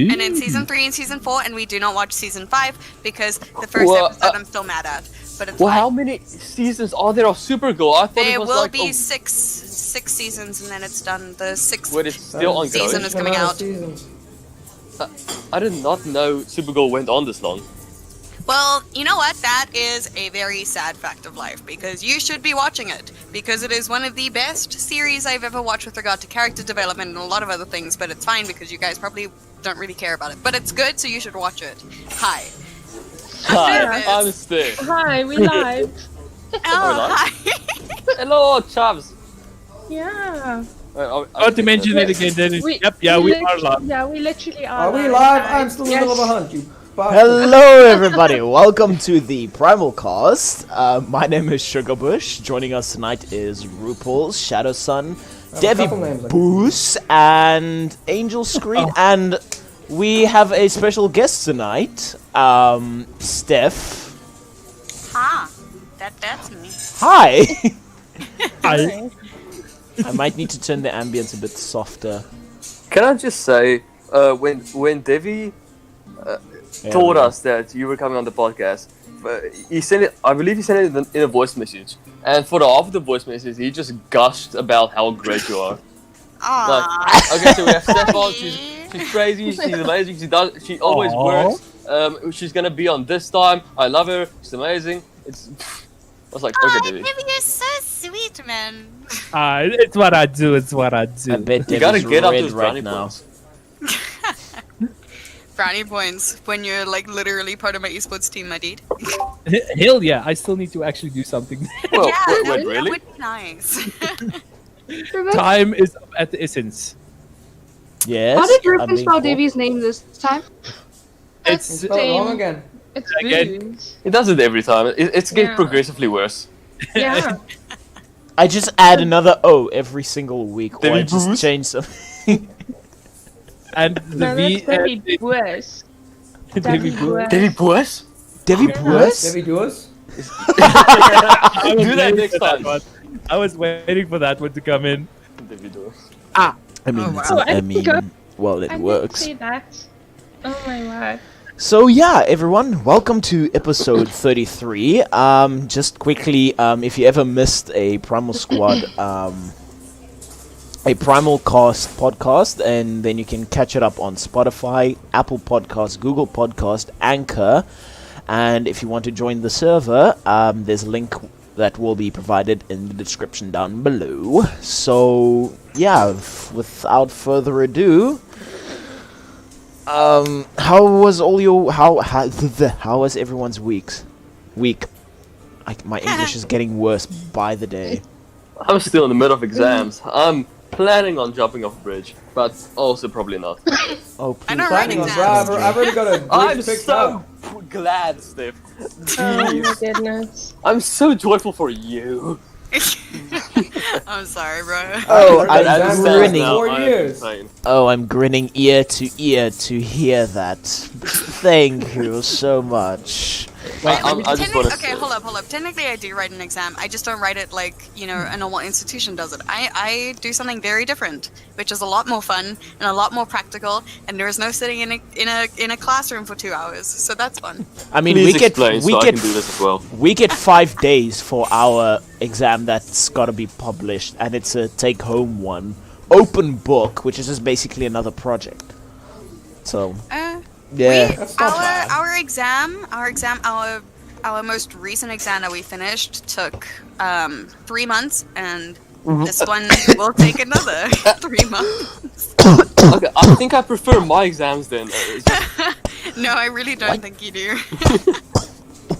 And then season 3 and season 4, and we do not watch season 5 because the first episode I'm still mad at. But it's fine. How many seasons are there of Supergirl? I thought There it was will like be six seasons, and then it's done. The sixth Wait, it's still ongoing. season is coming out. I did not know Supergirl went on this long. Well, you know what? That is a very sad fact of life, because you should be watching it, because it is one of the best series I've ever watched with regard to character development and a lot of other things, but it's fine because you guys probably don't really care about it. But it's good, so you should watch it. Hi. Hi, I'm Steph. Hi, we live. Hi. Hello, Chavs. Yeah. Not to mention it again, Dennis. We are live. Yeah, we literally are. Are we live? I'm still in the middle of a hunt, you bastard. Hello everybody, welcome to the PrimalCast. My name is Shugabush. Joining us tonight is Roopels, ShadowSun, DeViBos, and AngelsCreed, and we have a special guest tonight, Steph. Ha. That's me. Hi! Hi. I might need to turn the ambience a bit softer. Can I just say, when Devi told us that you were coming on the podcast, he sent it. I believe he sent it in a voice message, and for the half of the voice message, he just gushed about how great you are. Like, okay, so we have Steph on. She's crazy. She's amazing. She always works. She's gonna be on this time. I love her. She's amazing. I was like, okay, Devi. Devi, you're so sweet, man. It's what I do. It's what I do. I bet You gotta Devin's get up red those right brownie now. points. Brownie points when you're like literally part of my esports team, my dude. Hell yeah! I still need to actually do something. Well, Yeah, wait, that really? would be nice. Time is at the essence. Yes. How did I'm Roopels being spell called. Davey's name this time? It's Spell it wrong again. It's Again. Booze. It does it every time. It's getting Yeah. progressively worse. Yeah. I just add another O every single week, or I DeViBos? just change something. and the No, V. that's Davey Booze. DeViBos. Devi Boys? DeViBos? Debbie, do us? I was Do that waiting next for that time. one. I was waiting for that one to come in. Devi Boys. I mean, Oh, wow. Oh, I well, it I works. didn't see that. Oh my god. So yeah, everyone, welcome to episode 33. Just quickly, if you ever missed a Primal Squad, a PrimalCast podcast, and then you can catch it up on Spotify, Apple Podcasts, Google Podcast, Anchor, and if you want to join the server, there's a link that will be provided in the description down below. So yeah, without further ado, how was all your how was everyone's week? My English is getting worse by the day. I'm still in the middle of exams. I'm planning on jumping off a bridge, but also probably not. Oh, I please. don't write Planning on exams. I've already got a I'm bridge picked so up. glad, Steph. Oh my goodness. I'm so joyful for you. I'm sorry, bro. Oh, I've I'm exams grinning. now. 4 years. Oh, I'm grinning ear to hear that. Thank you so much. I just want to Okay, hold up. Technically, I do write an exam. I just don't write it like, a normal institution does it. I do something very different, which is a lot more fun and a lot more practical, and there is no sitting in a classroom for 2 hours, so that's fun. I mean, Please we get explain so I can do this as well. we get 5 days for our exam that's got to be published, and it's a take-home one, open book, which is just basically another project. So yeah. That's not bad. Our most recent exam that we finished took 3 months, and this one will take another 3 months. Okay, I think I prefer my exams then. No, I really don't think you do. I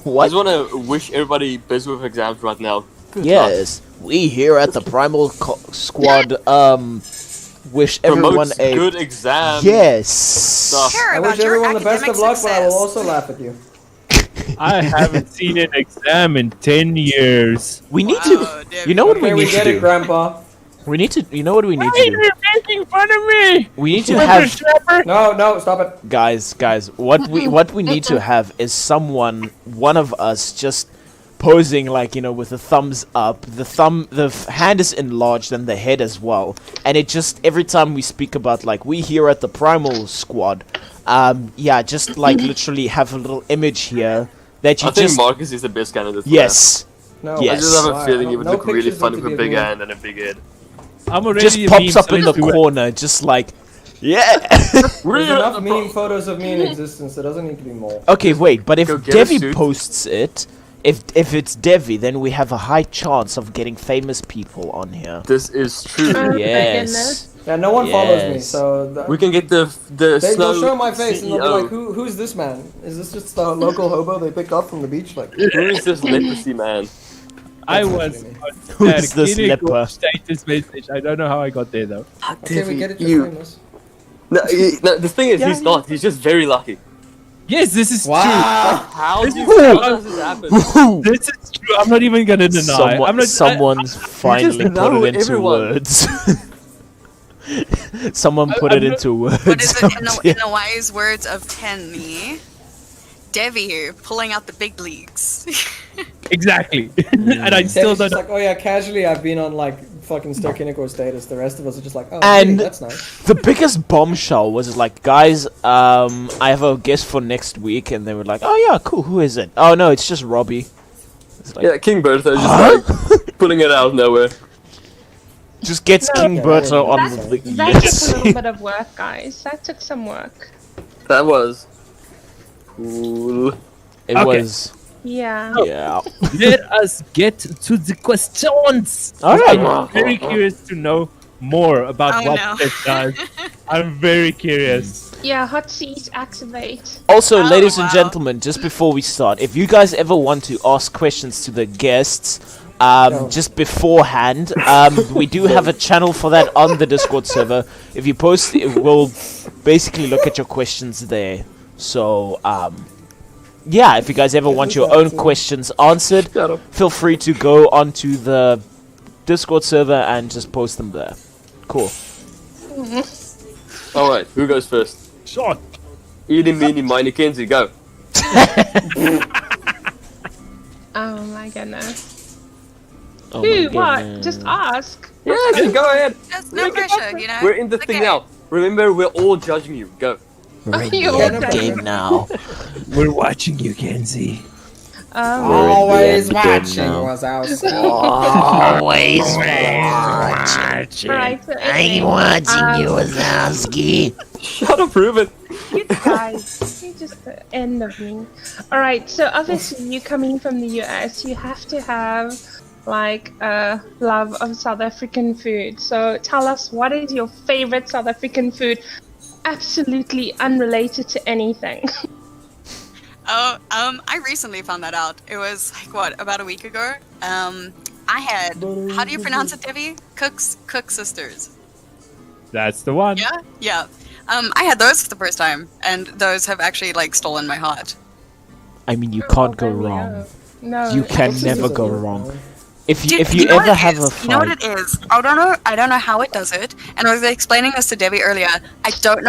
What? just want to wish everybody busy with exams right now. Good luck. Yes, we here at the Primal Squad wish everyone Promotes a good exam. yes. Stuff. Care I about wish your everyone the best of academic luck, but I will success. also laugh at you. I haven't seen an exam in 10 years. We need Wow, to. Debbie. You know what Okay, we we need get to it, do? Grandpa. We need to. You know what we need Why to are do? you making fun of me? We need to have No, stop it. guys. What we need to have is one of us just posing like, you know, with the thumbs up. The hand is enlarged and the head as well. And it just, every time we speak about, like, we here at the Primal Squad, yeah, just like literally have a little image here that you I think just... Marcus is the best candidate for Yes. No, Yes. I just have a Why? feeling it would No look really pictures funny need with to a give big me. hand and a big head. I'm already Just a pops meme, up so in the let's do it. corner, just like, yeah. There's enough meme photos of me in existence. There doesn't need to be more. Okay, wait, but if Go get a Devi suit. posts it, if it's Devi, then we have a high chance of getting famous people on here. This is true. Oh my Yes. goodness. Yeah, no one follows me, Yes. so We can get the they'll snow show my face and they'll be CEO. like, "Who's this man? Is this just the local hobo they picked up from the beach?" Like, Who is this leprosy man? I That's was funny. Who on is this Guinea leper? Gold status message. I don't know how I got there though. okay, we get it. you. You're famous. No, the thing is, he's not. He's just very lucky. Yes, this is How This do is you true. how does this happen? true. This is true. I'm not even gonna deny. I'm not. Someone's finally put know it into everyone. words. Someone put I'm it not- into words. What is it in the wise words of Tenny? Devi here, pulling out the big leagues. Exactly. And I still Devin's don't just know. like, oh yeah, casually I've been on like fucking Steph3925 status. The rest of us are just like, oh, And- really? That's nice. The biggest bombshell was like, guys, I have a guest for next week, and they were like, oh yeah, cool, who is it? Oh no, it's just Robbie. It's like, Yeah, King Bertha just like pulling it out of nowhere. just gets No. King Berta on That, the that yes. took a little bit of work, guys. That took some work. That was cool. It Okay. was, Yeah. yeah. Let us get to the questions. All right. I'm very curious to know more about Oh, what no. this does. I'm very curious. Yeah, hot seats activate. Also, Oh, ladies and wow. gentlemen, just before we start, if you guys ever want to ask questions to the guests, just beforehand, we do have a channel for that on the Discord server. If you post, we'll basically look at your questions there. So, yeah, if you guys ever want your own questions answered, Shut up. feel free to go onto the Discord server and just post them there. Cool. Alright, who goes first? Shot. Eeny, meeny, miny, Kenzie, go. Oh my goodness. Oh Who? my What? goodness. Just ask. Yeah, just go ahead. There's no pressure, you know. We're in the thing Okay. now. Remember, we're all judging you. Go. You're Yeah, no okay. Game now. We're watching you, Kenzie. Always the end watching now. was our Always Watching. Alright, so anyway, Wazowski. Shut up, Ruben. you guys, you're just the end of me. Alright, so obviously you coming from the US, you have to have like a love of South African food. So tell us, what is your favorite South African food? Absolutely unrelated to anything. Oh, I recently found that out. It was like what, about a week ago. I had, how do you pronounce it, Debbie? Cook Sisters. That's the one. Yeah, yeah. I had those for the first time, and those have actually like stolen my heart. I mean, you can't go wrong. No. You can This never is go a- wrong. If Dude, you know what ever it have a is? You know what fight, it is? I don't know how it does it. And I was explaining this to Debbie earlier. I don't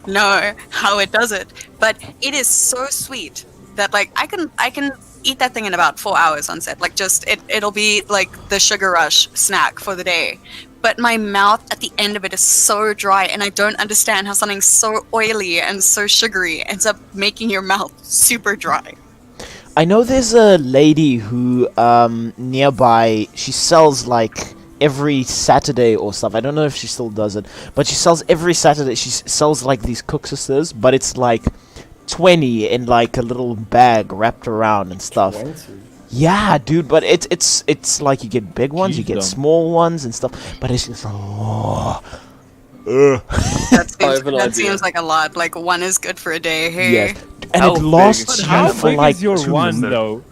know how it does it. But it is so sweet that like I can eat that thing in about 4 hours on set. Like just it'll be like the sugar rush snack for the day. But my mouth at the end of it is so dry, and I don't understand how something so oily and so sugary ends up making your mouth super dry. I know there's a lady who nearby, she sells like every Saturday or stuff. I don't know if she still does it, but she sells every Saturday. She sells like these Cook Sisters, but it's like 20 in like a little bag wrapped around and stuff. 20. Yeah, dude, but it's like you get big ones, you Jeez, get though. small ones and stuff, but it's just That I seems, have an that idea. seems like a lot. Like one is good for a day. Hey. yes, and How it big? lasts But you How for big like is your 2 one minutes. though?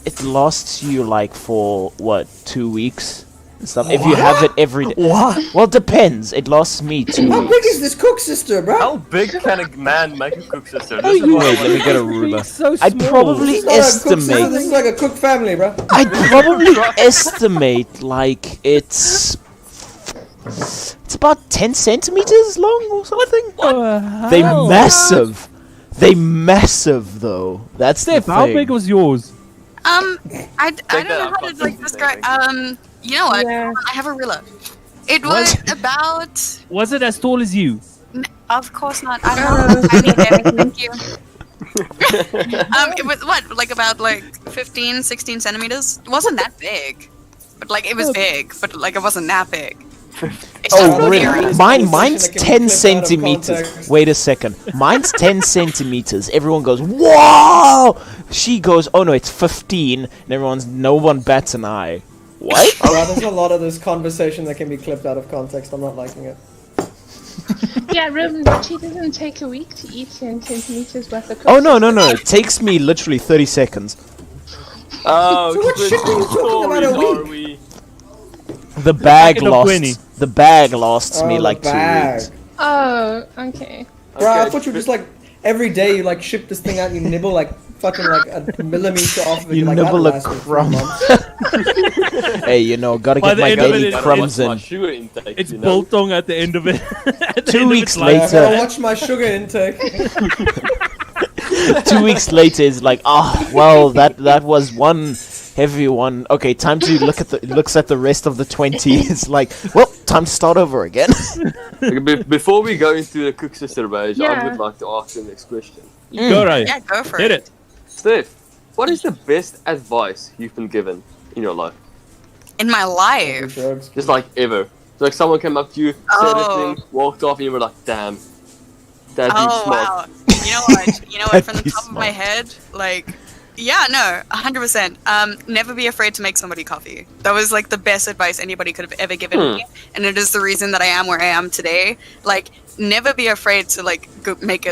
It lasts you like for what 2 weeks and stuff. If you have it every day. What? Well, depends. It lasts me 2 How big weeks. is this Cook Sister, bro? How big can a man make a cook sister? Oh, you wait. Let me get a ruler. So I'd probably This is not a Cook Sister, this estimate. is like a Cook family, bro. I'd probably estimate like it's about 10 centimeters long or something. They're massive. They massive though. That's Steph, the how thing. big was yours? I don't that know up how to on like the describe. thing. You know what? Yeah. I have a ruler. It was about. Was it as tall as you? Of course not. I don't know. I mean, thank you. It was what, like about like 15, 16 centimeters. It wasn't that big, but like it was big, but like it wasn't that big. It's just Oh, scary. really? It's Mine's conversation that can be 10 clipped out of centimeters. context. Wait a second. Mine's 10 centimeters. Everyone goes, whoa! She goes, oh no, it's 15. And no one bats an eye. What? Alright, there's a lot of this conversation that can be clipped out of context. I'm not liking it. Yeah, remember, she doesn't take a week to eat 10 centimeters worth of Oh cookies. no. It takes me literally 30 seconds. Oh, So what shit are you talking about a stories week? are we? The bag Packet of 20. lasts. The bag lasts me the like 2 bag. weeks. Oh, okay. Bro, I Okay, thought you were just like every day you like ship this thing out and you nibble like fucking like a millimeter off of it. You You're like, nibble that'll a last me 3 crumb. months. Hey, gotta By get the my end of daily it, crumbs My in. sugar intake, It's you know? biltong at the end of it. At the 2 end of weeks its life. I gotta later. watch my sugar intake. 2 weeks later is like, well, that was one heavy one. Okay, time to looks at the rest of the 20. It's like, well, time to start over again. Okay, before we go into the Cook Sister page, I Yeah. would like to ask the next question. Go right. Yeah, go for Hit it. it. Steph, what is the best advice you've been given in your life? In my life. Drugs. Just like ever. So, like someone came up to you, said Oh. a thing, walked off, and you were like, damn. That'd be Oh smart. wow. You know what? You know what? From the That'd be top of my smart. head, like, yeah, no, 100%. Never be afraid to make somebody coffee. That was like the best advice anybody could have ever given me, and it is the reason that I am where I am today. Like, never be afraid to like go make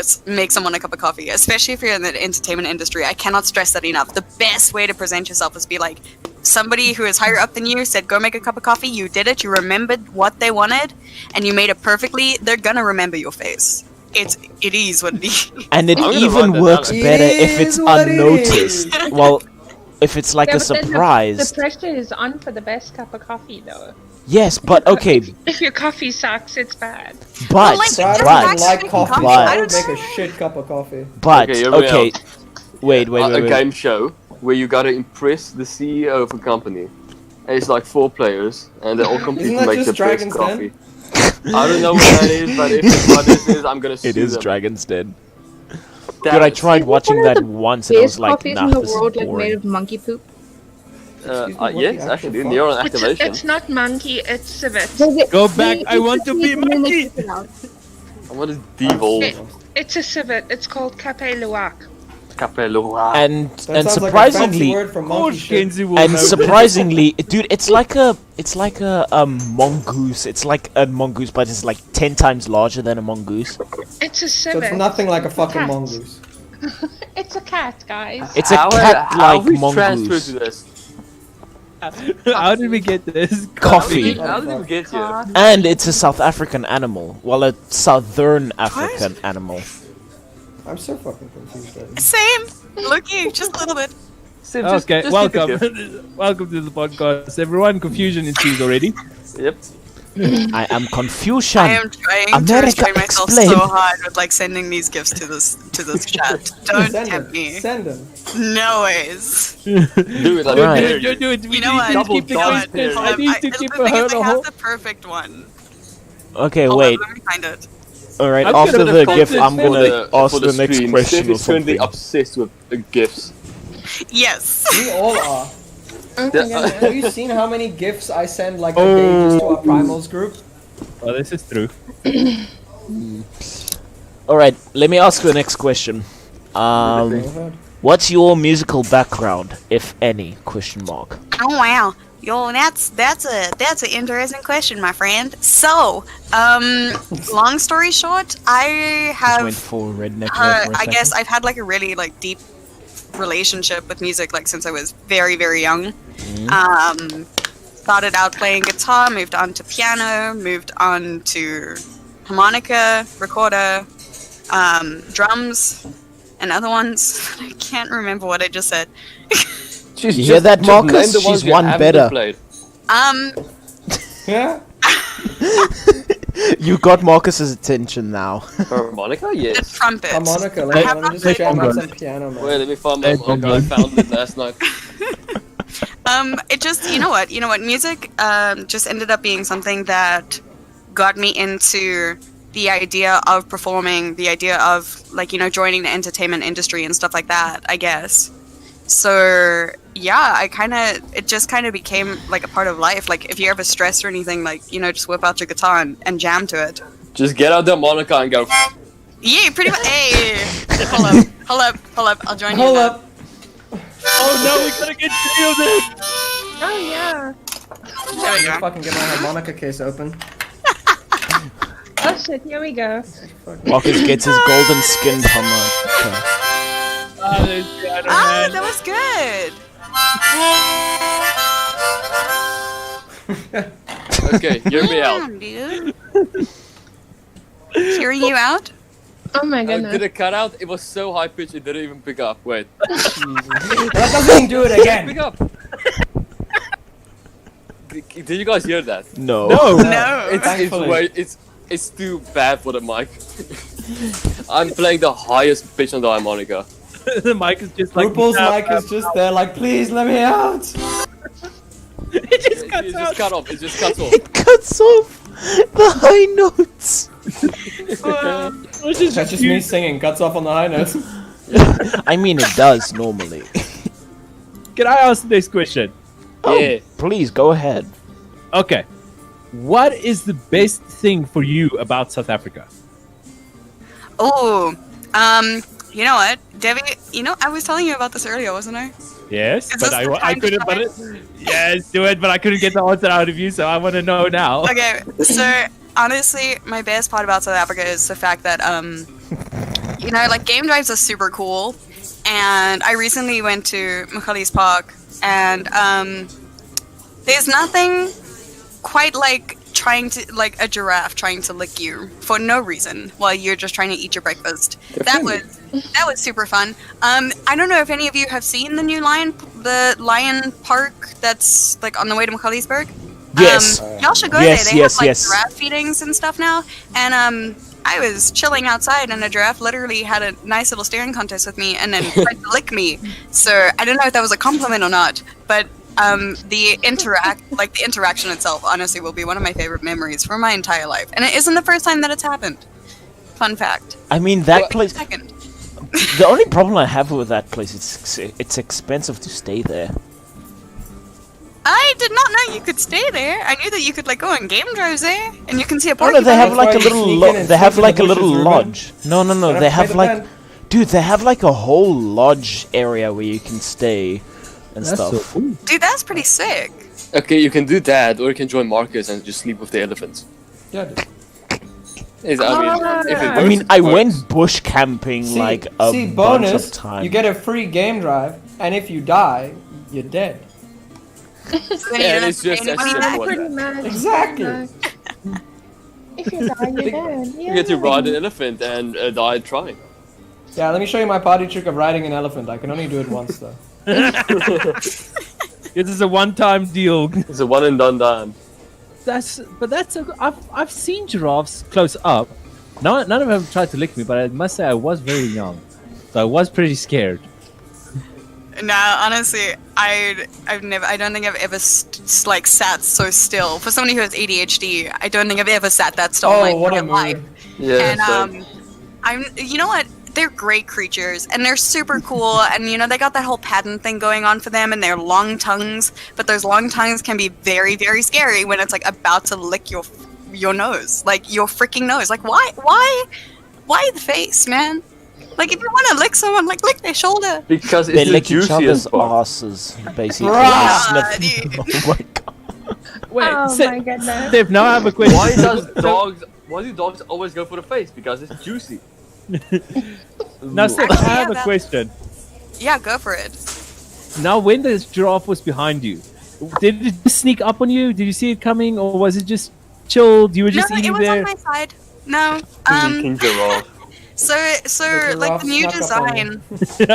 someone a cup of coffee, especially if you're in the entertainment industry. I cannot stress that enough. The best way to present yourself is be like, somebody who is higher up than you said, go make a cup of coffee. You did it. You remembered what they wanted, and you made it perfectly. They're gonna remember your face. It is what it is. And it I'm gonna even write that works down. better It if it's is what it unnoticed. is. Well, if it's like Yeah, a but then surprise. The pressure is on for the best cup of coffee, though. Yes, but okay, If your coffee sucks, it's bad. but like, So I don't but even like coffee, so but- I would make a shit cup of coffee. but Okay, hear me okay. out. Wait. A game show where you gotta impress the CEO of a company. And it's like 4 players, and they all compete Isn't to that make the just best Dragon's Den? coffee. I don't know what that is, but if it's what this is, I'm gonna sue It is them. Dragon's Den. Damn Dude, I it. tried watching one of that the once and I was Best like, coffees nah, in the this is world, like made boring. of monkey poop. Excuse me, what Yes, the actually, actual neural It's, activation. it's not monkey, it's civet. Go back, I want to be monkey. What is devolve? It's a civet. It's called Cape Luwak. Capello. And That and sounds like a fancy surprisingly, word for Of monkey course, shit. Kenzie will and know surprisingly, dude, it's like a mongoose. It's like a mongoose, but it's like 10 times larger than a mongoose. It's a So civet. it's nothing like a fucking Cat. mongoose. It's a cat, guys. It's a how cat-like we transferred mongoose. to this? this. How did we get this? Coffee. How did we get here? And it's a South African animal. Well, a Southern African animal. I'm so fucking confused. Right now. Same. Looky, just a little bit. Sim, just- Okay, just keep it welcome. here. Welcome to the podcast, everyone. Confusion ensues already. Yep. I am Confucian. I am trying to America, restrain myself explain. so hard with like sending these gifts to this chat. Don't Send tempt him. me. Send him. No ways. Do it. I Right. dare Do you. it. We You know need what? to Double keep the dog questions. here. I need to the keep thing is, a I hold. have the perfect one. Okay, Hold wait. on, let me find it. Alright, I'm after gonna the put gift, this I'm for gonna ask for the next stream. question Steph or is currently something. obsessed with gifts. Yes. We all are. Oh my Yeah. goodness. Have you seen how many gifts I send like a day just to our primals group? Oh, this is true. Alright, let me ask you the next question. What's your musical background, if any? Question mark. Oh wow. Yo, that's an interesting question, my friend. So, long story short, I Just went have for redneck there for a I guess second. I've had like a really like deep relationship with music like since I was very, very young. Started out playing guitar, moved on to piano, moved on to harmonica, recorder, drums, and other ones. I can't remember what I just said. She's You hear that, just Marcus? name the ones She's you one haven't better. played. Yeah? You got Marcus's attention now. Harmonica? The Yes. trumpet. Harmonica. I Let have me not just played jam out Bongo. some piano, man. Wait, let me find my harmonica. I found it last night. It just, you know what, music just ended up being something that got me into the idea of performing, the idea of, like, joining the entertainment industry and stuff like that, I guess. So, yeah, it just kind of became, like, a part of life. Like, if you're ever stressed or anything, like, just whip out your guitar and jam to it. Just get out the harmonica and go. Yeah, pretty much. Hey, hold up, I'll join you. Hold now. up. Oh no, we gotta get 3 of this! Oh yeah. There we Let me go. fucking get my harmonica case open. Oh shit, here we go. Marcus gets his golden skinned harmonica. Oh, there's piano, Ah, man. that was good. Okay, hear me out. Damn, dude. Hearing you out? Oh my I goodness. did a cutout. It was so high pitched it didn't even pick up. Wait, That doesn't even do it pick again. up. Did you guys hear that? No. No. It's too bad for the mic. I'm playing the highest pitch on the harmonica. The mic is just like... Roopels' mic is just there, like, please let me out. It just It cuts just out. cut off. It just cuts off. It cuts off the high notes. Which is That's just me singing, cuts off on the high notes. I mean, it does normally. Can I ask the next question? Yeah. Please go ahead. Okay. What is the best thing for you about South Africa? Oh, you know what, Debbie? I was telling you about this earlier, wasn't I? Yes, Is but this the I time to couldn't. try But yes, do it. But I couldn't get the answer out of you, so I want to know now. Okay, so honestly, my best part about South Africa is the fact that like game drives are super cool, and I recently went to Machali's Park, and there's nothing quite like a giraffe trying to lick you for no reason while you're just trying to eat your breakfast. That was super fun. I don't know if any of you have seen the new lion park that's like on the way to Machalisburg. Yes. Y'all should go Yes, there. They yes, have like yes. giraffe feedings and stuff now. And I was chilling outside, and a giraffe literally had a nice little staring contest with me, and then tried to lick me. So I don't know if that was a compliment or not, but the interaction itself, honestly, will be one of my favorite memories for my entire life. And it isn't the first time that it's happened. Fun fact. I mean, that place. Second. The only problem I have with that place is it's expensive to stay there. I did not know you could stay there. I knew that you could like go on game drives there, and you can see a Oh porcupine. no, they have That's like why a you little. sneak in and They have sleep in like the a little bushes, Ruben. lodge. No, Don't they have to have pay the like. plan. Dude, they have like a whole lodge area where you can stay and That's stuff. so cool. Dude, that's pretty sick. Okay, you can do that, or you can join Marcus and just sleep with the elephants. Yeah, dude. If it I works, mean, it I works. went bush camping like a bunch bonus, of times. you get a free game drive, and if you die, you're dead. Then you Yeah, don't it's have to pay just as anybody simple back. as Pretty that. much. Exactly. If you die, you're dead. You get to ride an elephant and die trying. Yeah, let me show you my party trick of riding an elephant. I can only do it once, though. This is a one-time deal. It's a one and done. I've seen giraffes close up. None of them have tried to lick me, but I must say I was very young, so I was pretty scared. No, honestly, I don't think I've ever sat so still. For somebody who has ADHD, I don't think I've ever sat that still Oh, in my what a entire life. mood. Yeah. And you know what? They're great creatures, and they're super cool, and they got that whole pattern thing going on for them, and their long tongues. But those long tongues can be very, very scary when it's like about to lick your nose, like your freaking nose. Like why the face, man? Like if you want to lick someone, like lick their shoulder. Because it's They the lick each other's juiciest part. asses, basically. Bruh, They sniff- dude. Oh my god. Wait, Oh my goodness. Steph, now I have a question. Why do dogs always go for the face? Because it's juicy. Now, Steph, Actually, I have yeah, a question. Yeah, go for it. Now, when the giraffe was behind you, did it just sneak up on you? Did you see it coming, or was it just chilled? You were just No, it eating was there. on my side. No, King giraffe. So The like giraffe the new snuck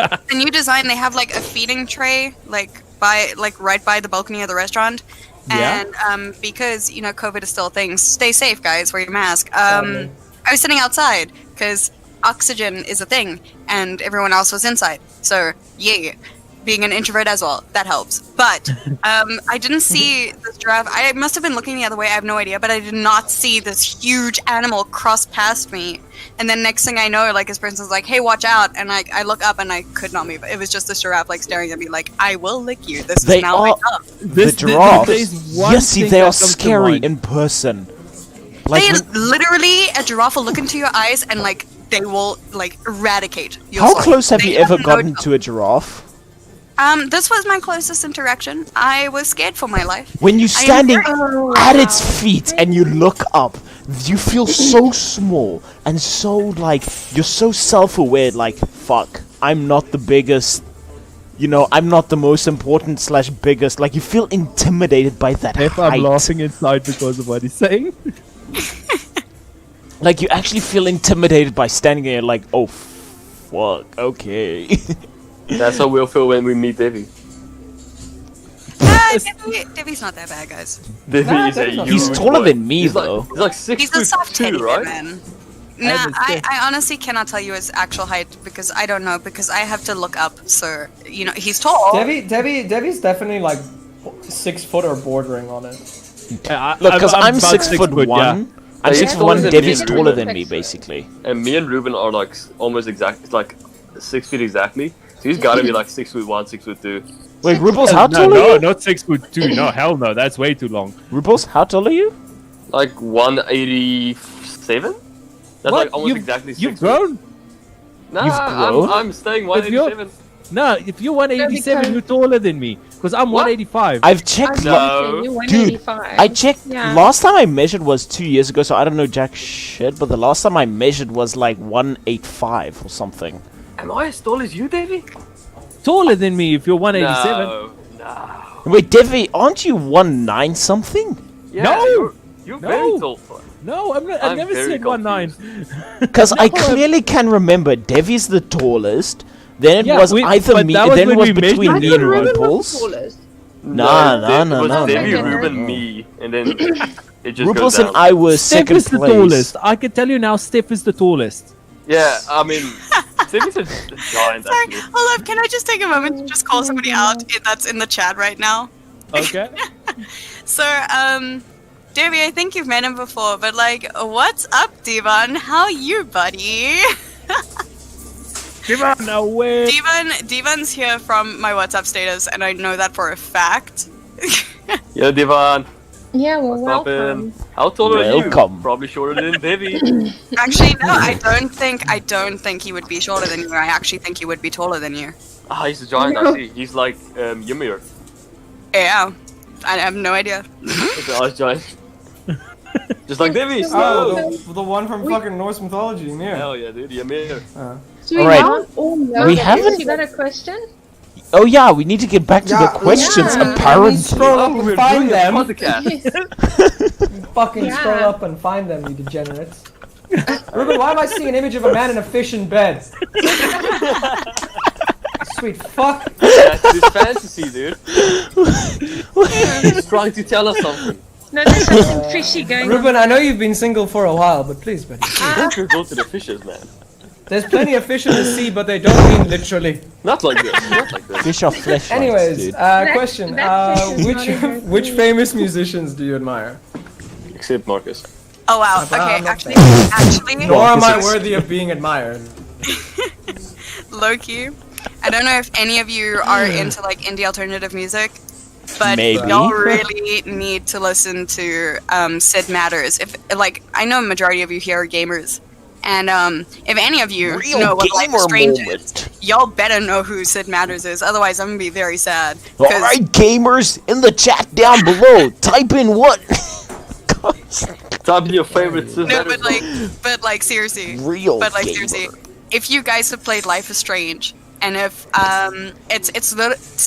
up on design, they have like a feeding tray right by the balcony of the restaurant, Yeah. And because COVID is still a thing, stay safe, guys. Wear your mask. I was sitting outside because oxygen is a thing, and everyone else was inside. So yeah, being an introvert as well, that helps. But I didn't see this giraffe. I must have been looking the other way. I have no idea, but I did not see this huge animal cross past me. And then next thing I know, like, this person's like, "Hey, watch out!" And I look up and I could not move. It was just this giraffe like staring at me, like, "I will lick you. This They is now are- my job." The giraffes. there's one Yes, see, thing they that are comes to scary mind. in person. Like They when- literally, a giraffe will look into your eyes and like they will like eradicate your how soul. close have They you ever no gotten job. to a giraffe? This was my closest interaction. I was scared for my life. When you're I am standing Oh, at wow. its feet and you look up, you feel so small and so like you're so self-aware. Like, fuck, I'm not the biggest. I'm not the most important / biggest. Like, you feel intimidated by that If height. I'm laughing inside because of what he's saying. Like, you actually feel intimidated by standing there. Like, oh, fuck, okay. That's how we'll feel when we meet Devi. Debbie's not that bad, guys. Devi Nah, is a Devi's not He's huge taller boy. than me, He's though. Like, he's like 6 He's a foot soft teddy 2, bear, right? man. Nah, I honestly cannot tell you his actual height because I don't know, because I have to look up. So he's tall. Devi's definitely like 6 foot or bordering on it. Look, because I'm about 6'1". yeah. I'm He's 6'1". taller than Devi's me. taller than me, basically. And me and Ruben are like almost exact. It's like 6 feet exactly. So he's gotta be like 6'1", 6'2". Wait, Roopels, how tall no, are you? not 6'2". No, hell no, that's way too long. Roopels, how tall are you? Like 187. That's What? like almost exactly 6 You've feet. grown? Nah, You've grown? I'm staying If you're- 187. No, if you're 187, because- you're taller than me. Because I'm What? 185. I've checked. No. You're Dude, 185. I checked. Yeah. Last time I measured was 2 years ago, so I don't know jack shit. But the last time I measured was like 185 or something. Am I as tall as you, Davey? Taller than me if you're 187. No. Wait, Devi, aren't you 1'9" something? Yeah, No. You're No. very tall. No, I'm not. I I'm never very said 1'9". Because I No, I'm- clearly can remember Devi's the tallest. Then it Yeah, was we- either but me. that was Then it when was we between measured me it. and Roopels. Nah, nah, It was nah, Davey, nah. Ruben, me, and then it just goes Roopels down. and I were Steph second is the place. tallest. I can tell you now, Steph is the tallest. Yeah, I mean, Davey's a giant Sorry, actually. hold up. Can I just take a moment to just call somebody out that's in the chat right now? Okay. So, Debbie, I think you've met him before, but like, what's up, Devon? How you, buddy? Devon, no way. Devon's here from my WhatsApp status, and I know that for a fact. Yeah, Devon. Yeah, well, What's welcome. poppin'? How tall are you? Welcome. Probably shorter than Davey. Actually, no, I don't think he would be shorter than you. I actually think he would be taller than you. Ah, he's a giant. No. I see. He's like Ymir. Yeah, I have no idea. He's a giant. Just like Davey. Oh, the one from fucking Norse mythology, yeah. Hell yeah, dude. Ymir. So we Alright. don't all know We this. haven't- You got a question? Oh yeah, we need to get back to the questions. yeah. Apparently, Scroll up and We're find doing a them. podcast. Fucking Yeah. scroll up and find them, you degenerates. Ruben, why am I seeing an image of a man in a fish in bed? Sweet fuck. That's his fantasy, dude. He's trying to tell us something. No, there's something fishy going Ruben, I know you've been single for a while, but please, buddy. Don't you go to the fishes, man. There's plenty of fish in the sea, but they don't mean literally. Not like this. Not like this. fish are flesh. Anyways, dude. question. that fish is not a good Which famous musicians do you admire? Except Marcus. Oh wow. I'm Okay, not actually, Nor am I Marcus is- worthy of being admired. low-key, I don't know if any of you are into like indie alternative music, but Maybe. y'all really need to listen to Sid Matters. If like, I know a majority of you here are gamers, and if any of you Real know what Life is gamer Strange moment. is, y'all better know who Sid Matters is. Otherwise, I'm gonna be very sad. All right, gamers, in the chat down below, type in what. Type in your favorite Sid No, Matters but like seriously, Real but like gamer. seriously, if you guys have played Life is Strange, and if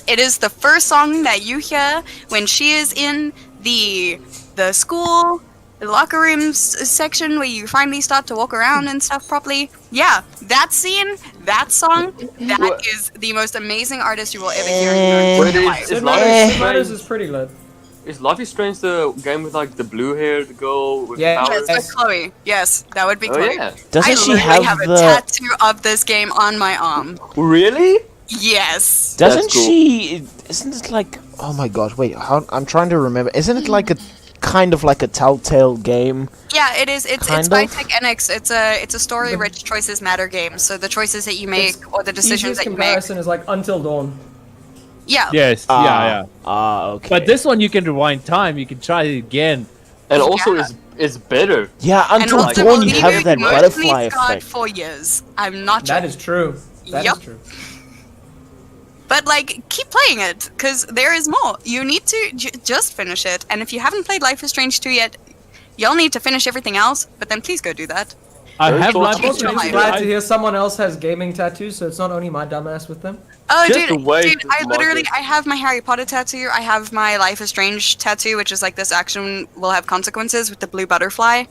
it is the first song that you hear when she is in the school, the locker rooms section where you finally start to walk around and stuff properly. Yeah, that scene, that song, that What? is the most amazing artist you will ever hear in your Wait, entire it's life. Sid Sid not Matters, a Sid Matters strange- is pretty lit. Is Life is Strange the game with like the blue haired girl with Yeah. powers? Yes, with Chloe. Yes, that would be Oh Chloe. yeah. Doesn't I she literally have a the? tattoo of this game on my arm. Really? Yes. Doesn't That's cool. she? Isn't it like? Oh my god! Wait, I'm trying to remember. Isn't it like a kind of like a Telltale game? Yeah, it is. It's Kind by of. Tech NX. It's a story-rich choices matter game. So the choices that you make or the decisions Easiest that you make. comparison is like Until Dawn. Yeah. Yes. yeah. Okay. But this one you can rewind time. You can try it again. And also Yeah. it's better. Yeah, And Until also, Dawn you believe have it, that most butterfly leads God effect. for years. I'm not That joking. is true. That is Yup. true. But like, keep playing it because there is more. You need to just finish it. And if you haven't played Life is Strange 2 yet, you'll need to finish everything else. But then please go do that. I Very have short Life I'm is also Strange really Life. glad to hear someone else has gaming tattoos, so it's not only my dumbass with them. Oh, Just the way dude! to I literally, market. I have my Harry Potter tattoo. I have my Life is Strange tattoo, which is like this action will have consequences with the blue butterfly.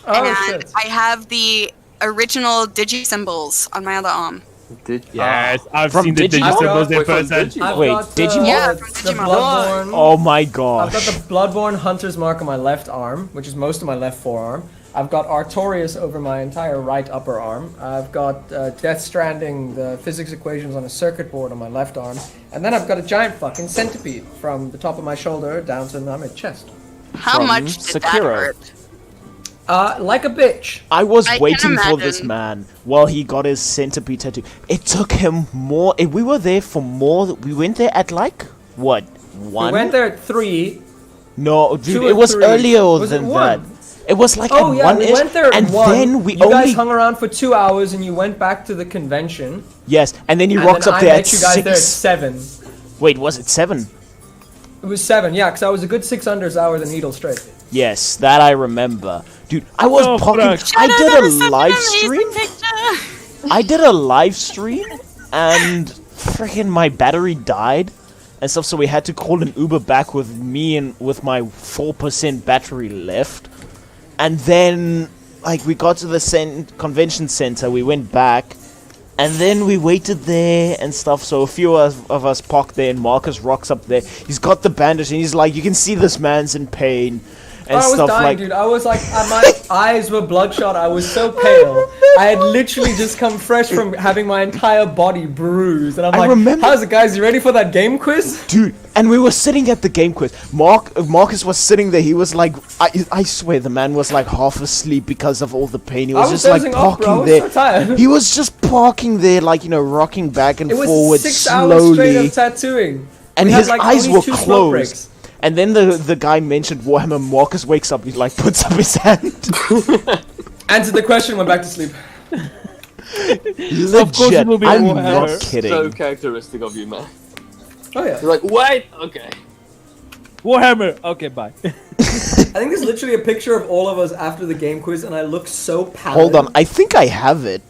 Oh and shit. I have the original digi symbols on my other arm. Did Yes, I've From seen the Digimon? Digimon symbols in Wait, from person. Digimon? I've Wait, got, Digimon? Yeah, the from Digimon. Bloodborne. Oh my I've got gosh. the Bloodborne Hunter's Mark on my left arm, which is most of my left forearm. I've got Artorias over my entire right upper arm. I've got Death Stranding, the physics equations on a circuit board on my left arm. And then I've got a giant fucking centipede from the top of my shoulder down to my mid-chest. How From much did that Sekiro. hurt? Like a bitch. I was I can waiting for this imagine. man while he got his centipede tattoo. It took him more. We were there for more. We went there at like what? One? We went there at 3. No, dude, 2 it or was 3. earlier Was it than 1? that. It was like Oh at yeah, one we went there at and 1. then we you only guys hung around for 2 hours and you went back to the convention. yes, and then you And rocked then up I there met at you guys there at 6. 7. Wait, was it 7? It was 7, yeah, because I was a good 6 under hours and needle straight. Yes, that I remember, dude. I was Oh, poking. fuck. I Shadow, did that a is such an live amazing stream. picture. I did a live stream, and freaking my battery died and stuff. So we had to call an Uber back with me and with my 4% battery left. And then, like, we got to the convention center. We went back, and then we waited there and stuff. So a few of us parked there, and Marcus rocks up there. He's got the bandage, and he's like, "You can see this man's in pain." And I was stuff dying, like dude. I was like, my eyes were bloodshot. I was so pale. I had literally just come fresh from having my entire body bruised, and I'm I like, remember- "How's it, guys? You ready for that game quiz?" Dude, and we were sitting at the game quiz. Marcus was sitting there. He was like, I swear, the man was like half asleep because of all the pain. He was, I was just like dozing off, bro. I parking was there. so tired. He was just parking there, like, you know, rocking back and It was forward 6 hours straight slowly. of tattooing. And We had, his like, eyes only were 2 smoke closed. breaks. And then the guy mentioned Warhammer. Marcus wakes up. He like puts up his hand. Answered the question. Went back to sleep. Legit, course it will be I'm Warhammer. not kidding. So characteristic of you, man. Oh yeah. You're like, wait, okay. Warhammer. Okay, bye. I think there's literally a picture of all of us after the game quiz, and I look so pallid. Hold on, I think I have it.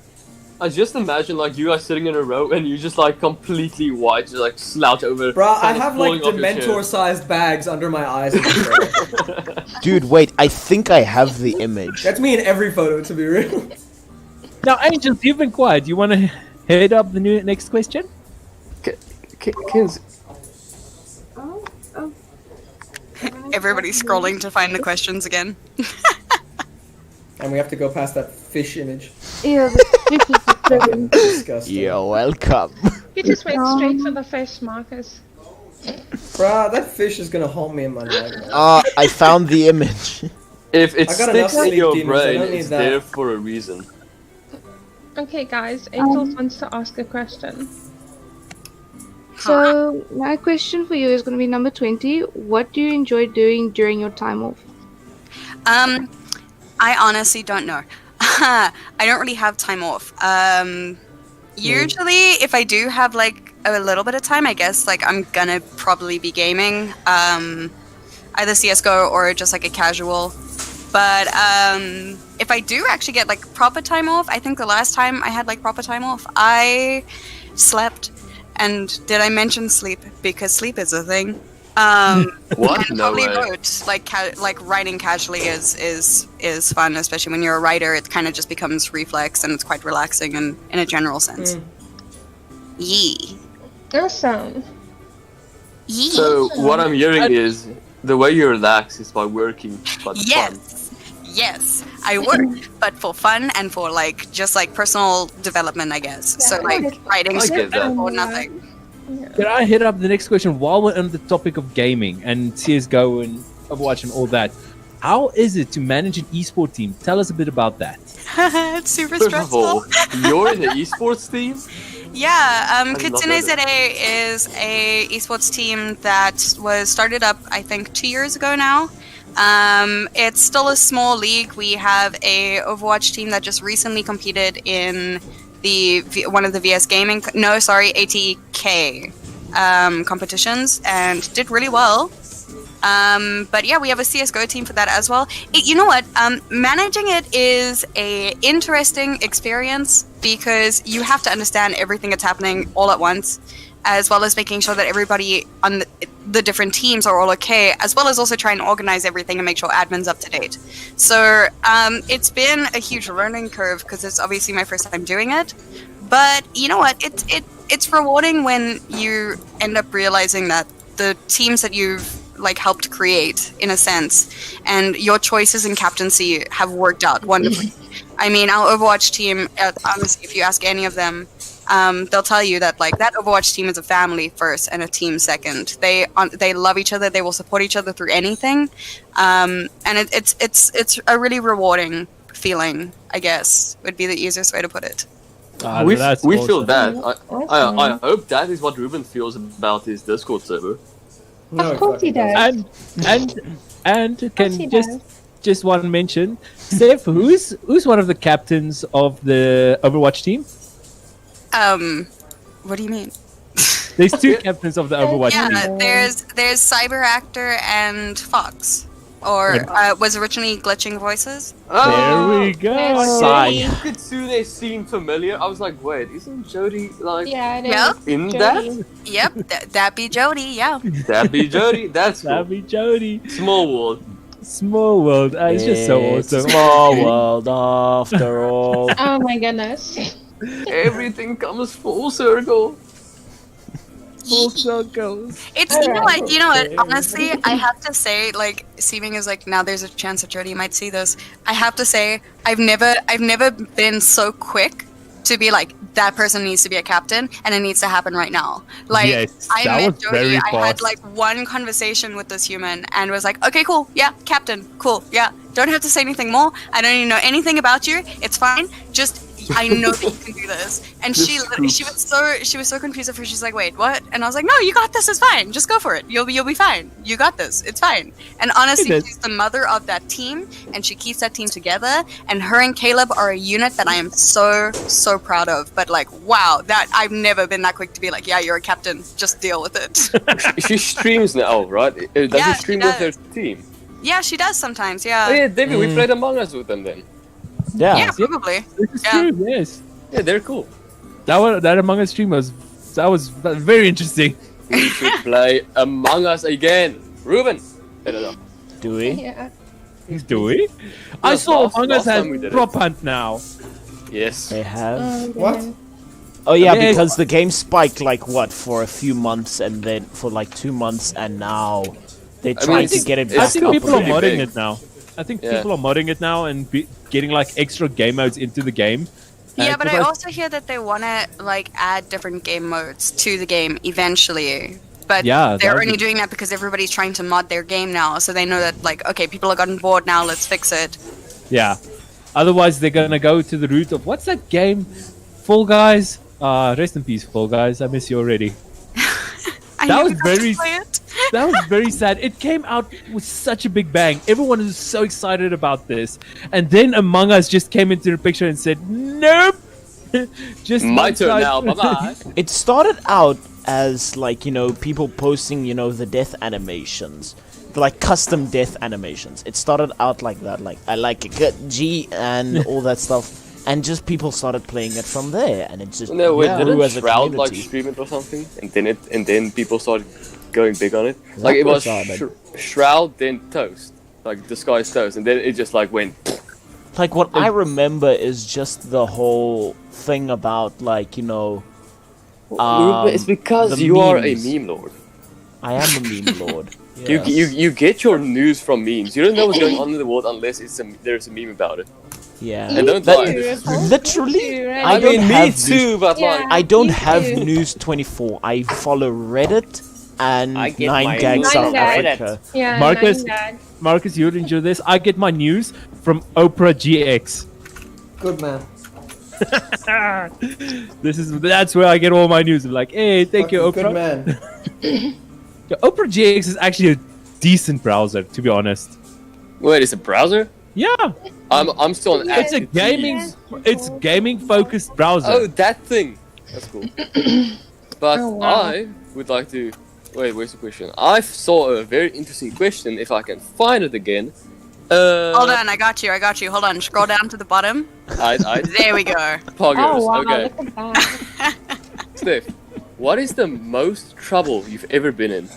I just imagine like you guys sitting in a row and you just like completely white, just like slouch over. Bruh, I kind of have like falling off your chair. Dementor-sized bags under my eyes. Dude, wait, I think I have the image. That's me in every photo, to be real. Now, Angels, you've been quiet. You want to head up the next question? Kins, Everybody's scrolling to find the questions again. And we have to go past that fish image. Yeah, this is disturbing. Disgusting. You're welcome. You just went straight for the fish, Marcus. Bruh, that fish is gonna haunt me in my nightmare. I found the image. if it I got enough sticks in sleep your demons, I brain, don't need it's that. there for a reason. Okay, guys. Angels wants to ask a question. So, my question for you is going to be number 20. What do you enjoy doing during your time off? I honestly don't know. I don't really have time off. Usually, if I do have like a little bit of time, I guess like I'm gonna probably be gaming, either CS:GO or just like a casual. But if I do actually get like proper time off, I think the last time I had like proper time off, I slept. And did I mention sleep? Because sleep is a thing. What? And No probably way. wrote like writing casually is fun, especially when you're a writer. It kind of just becomes reflex, and it's quite relaxing and in a general sense. Yee. Awesome. Yee. So what I'm hearing is The way you relax is by working, but fun. Yes, I work, but for fun and for like just like personal development, I guess. Yeah, So like writing I get that. or nothing. Can I hit up the next question while we're on the topic of gaming and CS:GO and Overwatch and all that? How is it to manage an esport team? Tell us a bit about that. It's super First of stressful. all, you're in the esports team? Yeah, love kitsunezaesports is a esports team that was started up, I think, 2 years ago now. It's still a small league. We have a Overwatch team that just recently competed in one of the VS Gaming, ATK competitions and did really well. But yeah, we have a CSGO team for that as well. You know what? Managing it is a interesting experience because you have to understand everything that's happening all at once, as well as making sure that everybody on the different teams are all okay, as well as also trying to organize everything and make sure admin's up to date. So it's been a huge learning curve because it's obviously my first time doing it. But you know what? It's rewarding when you end up realizing that the teams that you've like helped create, in a sense, and your choices in captaincy have worked out wonderfully. I mean, our Overwatch team, honestly, if you ask any of them, they'll tell you that like that Overwatch team is a family first and a team second. They love each other. They will support each other through anything, and it's a really rewarding feeling, I guess, would be the easiest way to put it. We Awesome. feel that. I hope that is what Ruben feels about his Discord server. No, Of course he does. And Of course can he just one mention, Steph, who's one of the captains of the Overwatch team? What do you mean? There's two captains of the Overwatch team. Yeah, there's Cyber Actor and Fox, or was originally Glitching Voices. There we go. Sigh. Kitsune seemed familiar. I was like, wait, isn't Jody like Yeah, it is. Yep. in Jody. that? Yep, that be Jody. Yeah. That'd be Jody. That's cool. That'd be Jody. Small world. Small world. It's just so It's a awesome. small world after all. Oh my goodness. Everything comes full circle. Full circles. It's you know what. Honestly, I have to say, like, seeming as like now there's a chance that Jody might see this. I have to say, I've never been so quick to be like that person needs to be a captain and it needs to happen right now. Like Yes, I that met was Jody, very I had fast. like one conversation with this human and was like, okay, cool, yeah, captain, cool, yeah. Don't have to say anything more. I don't even know anything about you. It's fine. Just I know that you can do this. And she was so confused at first. She's like, wait, what? And I was like, no, you got this. It's fine. Just go for it. You'll be fine. You got this. It's fine. And honestly, It is. she's the mother of that team, and she keeps that team together. And her and Caleb are a unit that I am so proud of. But like, wow, that I've never been that quick to be like, yeah, you're a captain. Just deal with it. She streams now, right? Does Yeah, she stream she with her does. team? Yeah, she does sometimes. Oh Yeah. yeah, David, we played Among Us with them then. Yeah, probably. This is Yeah. true. Yes. Yeah, they're cool. That Among Us stream was very interesting. We should play Among Us again. Ruben! Do we? Yeah. Do we? I Yes, saw last Among Us time we has did it. prop hunt now. Yes. They have. Oh, What? goodness. Oh yeah, Yeah. because the game spiked like what for a few months and then for like 2 months and now they're I trying mean, to get it it's back I think up people are again. pretty modding big. it now. I think Yeah. people are modding it now and getting like extra game modes into the game. Yeah, but I because also hear that they want to like add different game modes to the game eventually. But Yeah, they're that would only be- doing that because everybody's trying to mod their game now, so they know that like, okay, people have gotten bored now, let's fix it. Yeah. Otherwise, they're gonna go to the route of what's that game? Fall Guys. Rest in peace, Fall Guys. I miss you already. I That never was got to very- play it. That was very sad. It came out with such a big bang. Everyone was so excited about this, and then Among Us just came into the picture and said, "Nope." Just My one turn side- now, bye-bye. It started out as like, you know, people posting, you know, the death animations. Like custom death animations. It started out like that, like I like a good G and all that stuff. And just people started playing it from there, and it just No, wait, grew didn't as a Shroud like community. stream it or something? And then people started going big on it? Like it was Shroud? Shroud, then Toast. Like Disguised Toast, and then it just like went... Like what I remember is just the whole thing about like, you know, it's because the you are a memes. meme lord. I am a meme lord. You get your news from memes. You don't know what's going on in the world unless there's a meme about it. Yeah. And don't That- lie. literally, I don't mean, me have too, but Yeah. like, I don't Me have too. News 24. I follow Reddit and I get 9 my Gag news South from Reddit. Africa. Yeah, Marcus? 9gag. Marcus, you would enjoy this. I get my news from Oprah GX. Good man. That's where I get all my news. I'm like, hey, thank you, Fucking Oprah. Good man. Yeah, Oprah GX is actually a decent browser, to be honest. wait, it's a browser? Yeah, I'm still on it's a active gaming focused browser. Oh, that thing. That's cool. But Oh, wow. I would like to. Wait, where's the question? I saw a very interesting question. If I can find it again. Hold on, I got you. Hold on, scroll down to the bottom. There we go. Poggers. Oh wow, Okay, look at that. Steph, what is the most trouble you've ever been in?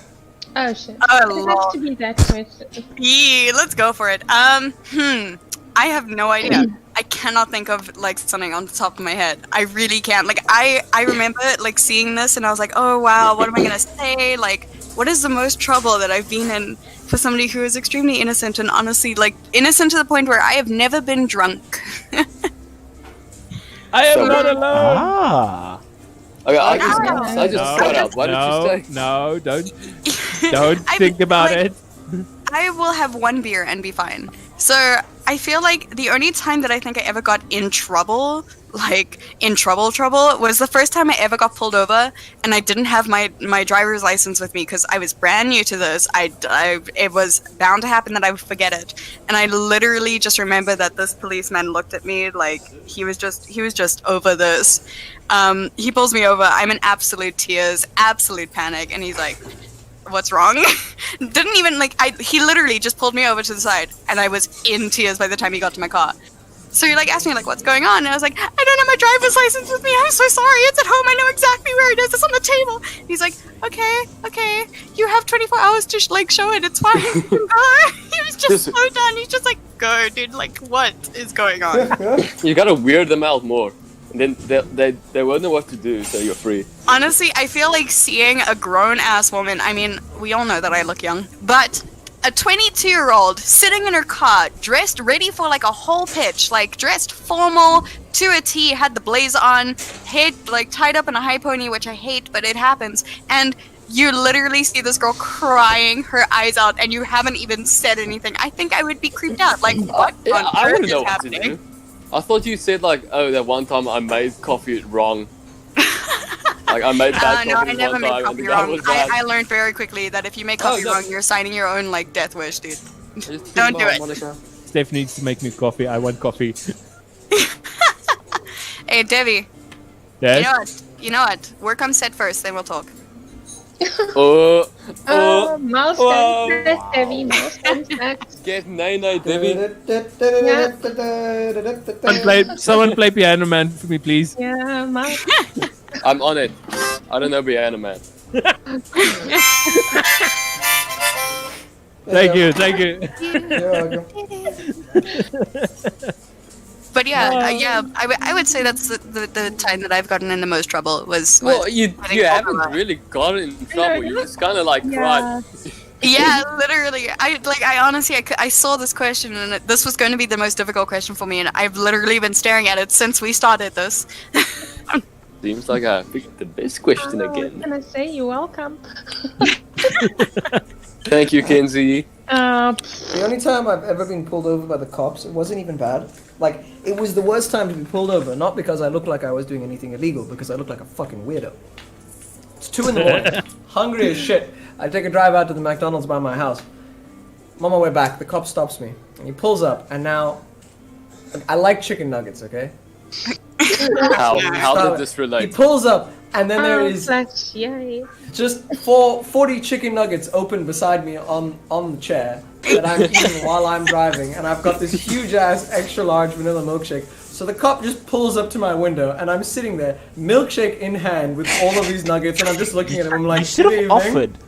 Oh shit. Oh, It has lol. to be that question. Yeah, let's go for it. I have no idea. I cannot think of like something on the top of my head. I really can't. Like I remember like seeing this and I was like, oh wow, what am I gonna say? Like, what is the most trouble that I've been in for somebody who is extremely innocent and honestly like innocent to the point where I have never been drunk. I am So- not alone. Ah. Okay, I No. just shut up. What did you say? No, don't I think about like- it. I will have one beer and be fine. So I feel like the only time that I think I ever got in trouble, like in trouble, was the first time I ever got pulled over, and I didn't have my driver's license with me because I was brand new to this. It was bound to happen that I would forget it, and I literally just remember that this policeman looked at me like he was just over this. He pulls me over. I'm in absolute tears, absolute panic, and he's like, what's wrong? Didn't even he literally just pulled me over to the side and I was in tears by the time he got to my car. So he asked me what's going on, and I was like, I don't have my driver's license with me, I'm so sorry, it's at home, I know exactly where it is, it's on the table. He's like, okay, you have 24 hours to show it, it's fine. You can go. He was just so done. He's just like, go dude, what is going on? You gotta weird them out more. And then they won't know what to do, so you're free. Honestly, I feel like seeing a grown-ass woman, I mean, we all know that I look young, but a 22-year-old sitting in her car, dressed ready for a whole pitch, dressed formal to a T, had the blazer on, head tied up in a high pony, which I hate, but it happens, and you literally see this girl crying her eyes out, and you haven't even said anything. I think I would be creeped out. What Yeah, on I earth wouldn't is know what to happening? do. I thought you said oh, that one time I made coffee wrong. I made bad No, coffee I never one made time, coffee and that wrong. was bad. I learned very quickly that if you make coffee no. wrong, you're signing your own death wish, dude. I just Don't put do my it. Monica. Steph needs to make me coffee. I want coffee. Hey, Devi, Yes? you know what? Work on set first, then we'll talk. Mouse Whoa. dance, Debbie, mouse dance. Get nay, Debbie. Someone play Piano Man for me, please. Yeah, mouse. I'm on it. I don't know Brianna, man. Thank you. But I would say that's the time that I've gotten in the most trouble was Well, you getting haven't overrun. really gotten in trouble. You just kind of cried. Yeah, literally. I honestly, I saw this question and this was going to be the most difficult question for me, and I've literally been staring at it since we started this. Seems like I picked the best question What again. can I say? You're welcome. Thank you, Kenzie. The only time I've ever been pulled over by the cops, it wasn't even bad. It was the worst time to be pulled over, not because I looked like I was doing anything illegal, because I looked like a fucking weirdo. It's 2 a.m, hungry as shit. I take a drive out to the McDonald's by my house. I'm on my way back, the cop stops me, and he pulls up, and now, I like chicken nuggets, okay? How did this He relate? pulls up, and then there is Slash, yay. just 40 chicken nuggets open beside me on the chair that I'm eating while I'm driving, and I've got this huge ass extra large vanilla milkshake. So the cop just pulls up to my window, and I'm sitting there, milkshake in hand, with all of these nuggets, and I'm just looking at him. I'm like, You should "Good have evening." offered.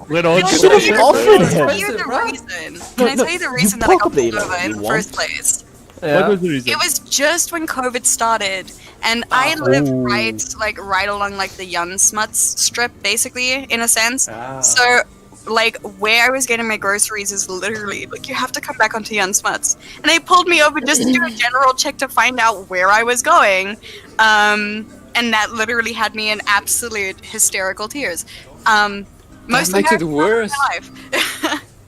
We're all You should have offered him. Tell you the Right? reason. Can I tell you the reason that I got probably pulled over in don't the first place? Yeah. What was the reason? It was just when COVID started, and I live right along the Jan Smuts strip, basically, in a sense. Ah. So like where I was getting my groceries is literally like you have to come back onto Jan Smuts, and they pulled me over just to do a general check to find out where I was going, and that literally had me in absolute hysterical tears. Most makes it worse.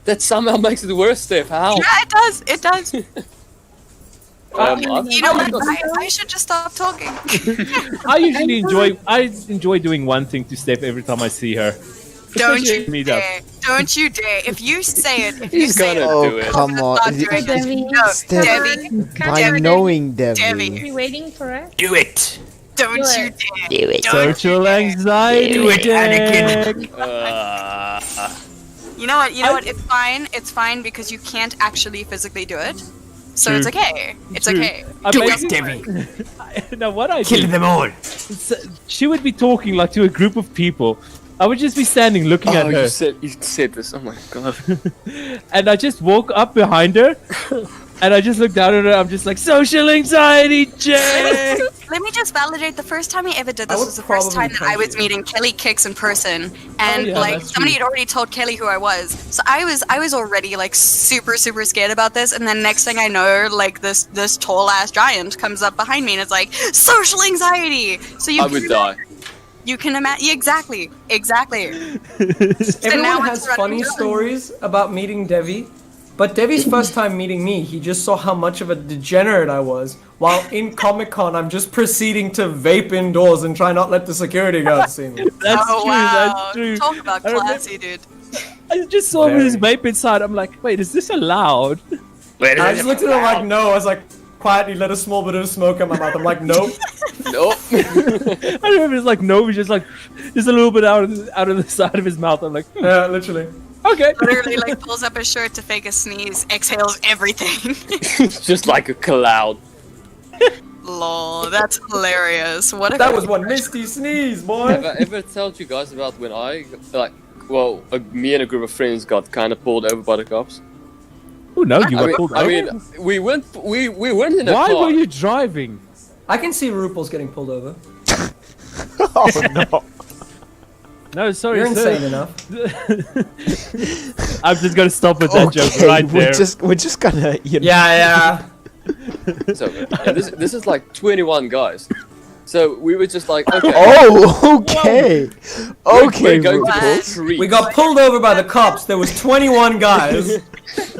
That somehow makes it worse, Steph. How? Yeah, it does. It does. You know what? I've- I should just stop talking. I usually enjoy doing one thing to Steph every time I see her. Don't Especially you meet dare! up. Don't you dare! If you say it, if you He's say gonna it, do Oh, it. come on. stop doing it. Debbie. No, Steph, Debbie, by Debbie, knowing Debbie. Debbie. Are you waiting for it? Do it. don't Do you it. dare! Do it. Don't Social you dare. anxiety. Do it, check. You know what? You know what? It's fine. It's fine because you can't actually physically do it. So it's True. okay. It's True. okay. I Do basically- it, Debbie. Now what I Kill do, them all. she would be talking like to a group of people. I would just be standing looking at Oh, her, you said this. Oh my god. and I just walk up behind her, and I just look down at her. I'm just like, social anxiety check. Let me just validate. The first time I ever did I this would was the first probably time that I punch was you. meeting Kelly Kicks in person, and yeah, like that's somebody true. had already told Kelly who I was, so I was already like super scared about this. And then next thing I know, like this tall ass giant comes up behind me and it's like social anxiety. So you I would die. You can imagine exactly. Everyone now has it's running funny down. stories about meeting Devi, but Devi's first time meeting me, he just saw how much of a degenerate I was. While in Comic Con, I'm just proceeding to vape indoors and try not let the security guards see me. That's Oh true. wow! That's true. Talk about I remember- classy, dude. I just saw Very. his vape inside. I'm like, wait, is this allowed? And I just looked at him like, no. I was like, quietly let a small bit of smoke in my mouth. I'm like, nope. Nope. I remember it's like no, just like just a little bit out of the side of his mouth. I'm like, Yeah, literally. okay. Literally, like pulls up his shirt to fake a sneeze, exhales everything. It's just like a cloud. Lol, that's hilarious. What if That was one misty sneeze, Have boy. I ever told you guys about when me and a group of friends got kind of pulled over by the cops? Oh no, you I were mean, pulled I over. mean, we went in a Why car. were you driving? I can see Roopels getting pulled over. Oh no. No, sorry, You're sir. insane enough. I'm just gonna stop with that joke right there. we're just gonna you know, Yeah. So, yeah, this is like 21 guys. So we were just like, okay, Oh, okay. Okay, we're going to Roopels. the street. We got pulled over by the cops. There was 21 guys.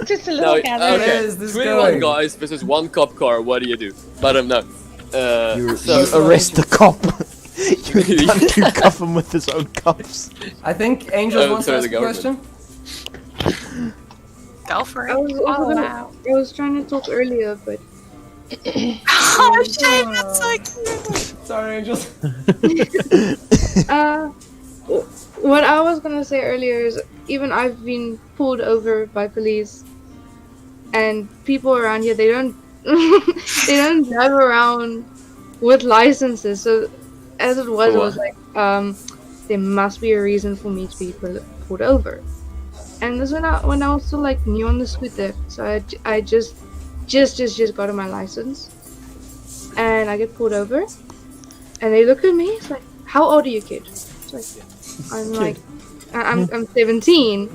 Just a No, little gathering. okay, Where is this 21 going? guys versus one cop car. What do you do? But no. You So arrest the cop. You handcuff him with his own cuffs. I think Angels Oh, wants to sorry, ask the a government. question. Go for I it. was also Oh, gonna, wow. I was trying to talk earlier, but Oh shit, that's so cute. Sorry, Angels. what I was gonna say earlier is even I've been pulled over by police, and people around here they don't they don't drive around with licenses. So as it was like there must be a reason for me to be pulled over. And this when I was still like new on the scooter, so I just got my license, and I get pulled over, and they look at me. It's like, how old are you, kid? It's like, I'm like, I'm 17,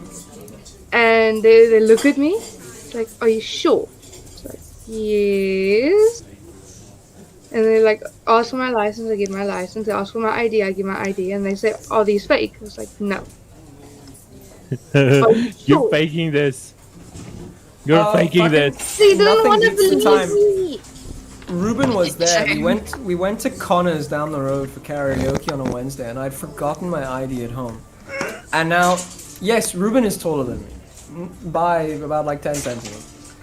and they look at me. It's like, are you sure? It's like, yes. And they like ask for my license. I give my license. They ask for my ID. I give my ID, and they say, are these fake? I was like, no. You're sure? faking this. You're Oh, faking fucking- this. They don't Nothing want to beats the believe time. me. Ruben was there. We went to Connor's down the road for karaoke on a Wednesday, and I'd forgotten my ID at home. And now, yes, Ruben is taller than me by about like 10 centimeters.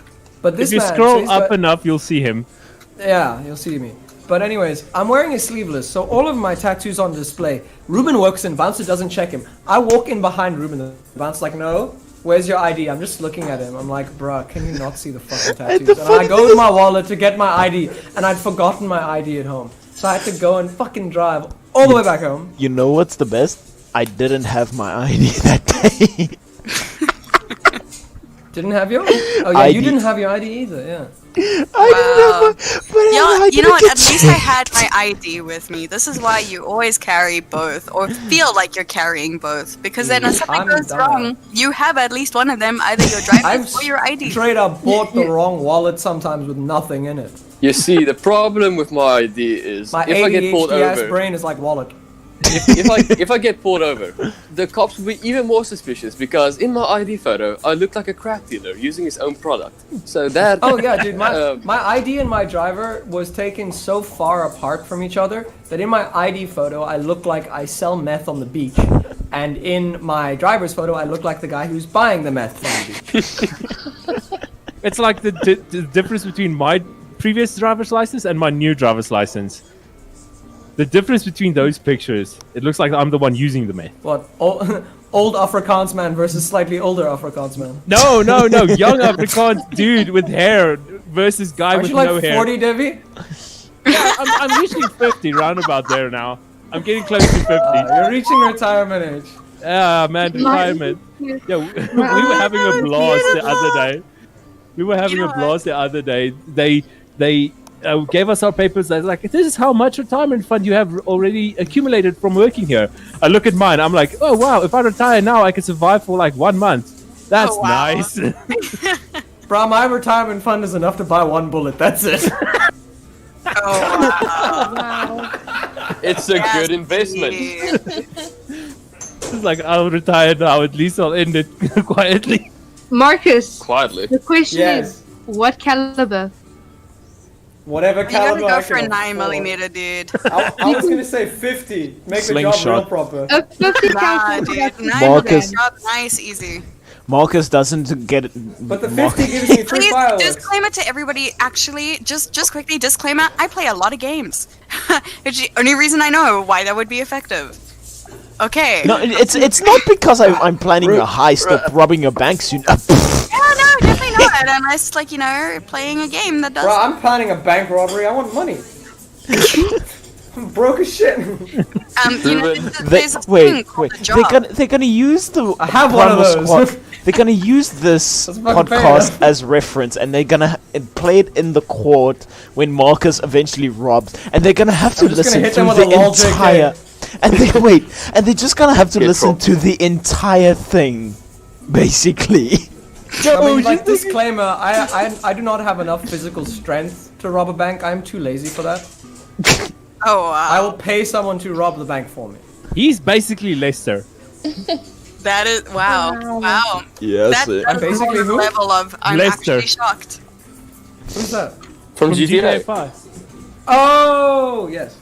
But this If you man, so scroll he's up got- enough, you'll see him. yeah, you'll see me. But anyways, I'm wearing a sleeveless, so all of my tattoos on display. Ruben walks in, bouncer doesn't check him. I walk in behind Ruben, the bouncer's like, no, where's your ID? I'm just looking at him. I'm like, bruh, can you not see the fucking tattoos? And I go to my wallet to get my ID, and I'd forgotten my ID at home. So I had to go and fucking drive all the way back home. You know what's the best? I didn't have my ID that day. Didn't have your? Oh yeah, ID. you didn't have your ID either. Yeah. I remember, but I You know what? didn't At get least I had my ID with me. This is why you always carry both, or feel like you're carrying both, because then if something I'm goes dumb. wrong, you have at least one of them, either your driver's or your ID. Straight up bought the wrong wallet sometimes with nothing in it. You see, the problem with my ID is My if I get pulled ADHD ass over, brain is like wallet. if I get pulled over, the cops will be even more suspicious because in my ID photo I look like a crap dealer using his own product. So that. Oh yeah, dude, my Uh, my ID and my driver was taken so far apart from each other that in my ID photo I look like I sell meth on the beach, and in my driver's photo I look like the guy who's buying the meth from the beach. It's like the difference between my previous driver's license and my new driver's license. The difference between those pictures, it looks like I'm the one using the meth. What? Old Afrikaans man versus slightly older Afrikaans man. No, young Afrikaans dude with hair versus guy Aren't with you like no hair. 40, Devi? Yeah, I'm reaching 50, roundabout there now. I'm getting close to 50. You're reaching retirement age. Ah, man, retirement. Yeah, we were having a blast the other day. They gave us our papers. They're like, this is how much retirement fund you have already accumulated from working here. I look at mine. I'm like, oh, wow, if I retire now, I can survive for like 1 month. That's Oh, wow. nice. Bro, my retirement fund is enough to buy one bullet. That's it. Oh, wow. Wow. it's a Yes, good investment. indeed. It's like, I'll retire now. At least I'll end it quietly. Marcus, Quietly. the question Yes. is, what caliber? Whatever You gotta caliber go I for a can 9mm, dude. I was gonna say 50. Make the job Slingshot. real proper. A 50 Nah, cal dude. that's 9mm, Marcus. job nice, easy. Marcus doesn't get it. But the 50 gives me 3 Please, fireworks. disclaimer to everybody. Actually, just quickly, disclaimer. I play a lot of games. It's the only reason I know why that would be effective. Okay. No, it's not because I'm planning a heist or robbing a bank soon. Yeah, no, definitely not. Unless, like, you know, playing a game that does. Bro, I'm planning a bank robbery. I want money. I'm broke as shit. You know, there's a thing Wait. called a job. They're gonna use the I have one of Primal those. Squad. They're gonna use this That's fucking fair podcast enough. as reference, and they're gonna play it in the court when Marcus eventually robs, and they're gonna have to I'm just listen gonna hit to them with the a lol JK. entire. And they're just gonna have to listen to the entire thing, basically. I mean, like, disclaimer, I do not have enough physical strength to rob a bank. I'm too lazy for that. Oh, wow. I will pay someone to rob the bank for me. He's basically Lester. That is wow. Wow. Yes. That I'm basically is who? level of I'm Lester. actually shocked. Who's that? From GTA. 5. Oh, yes.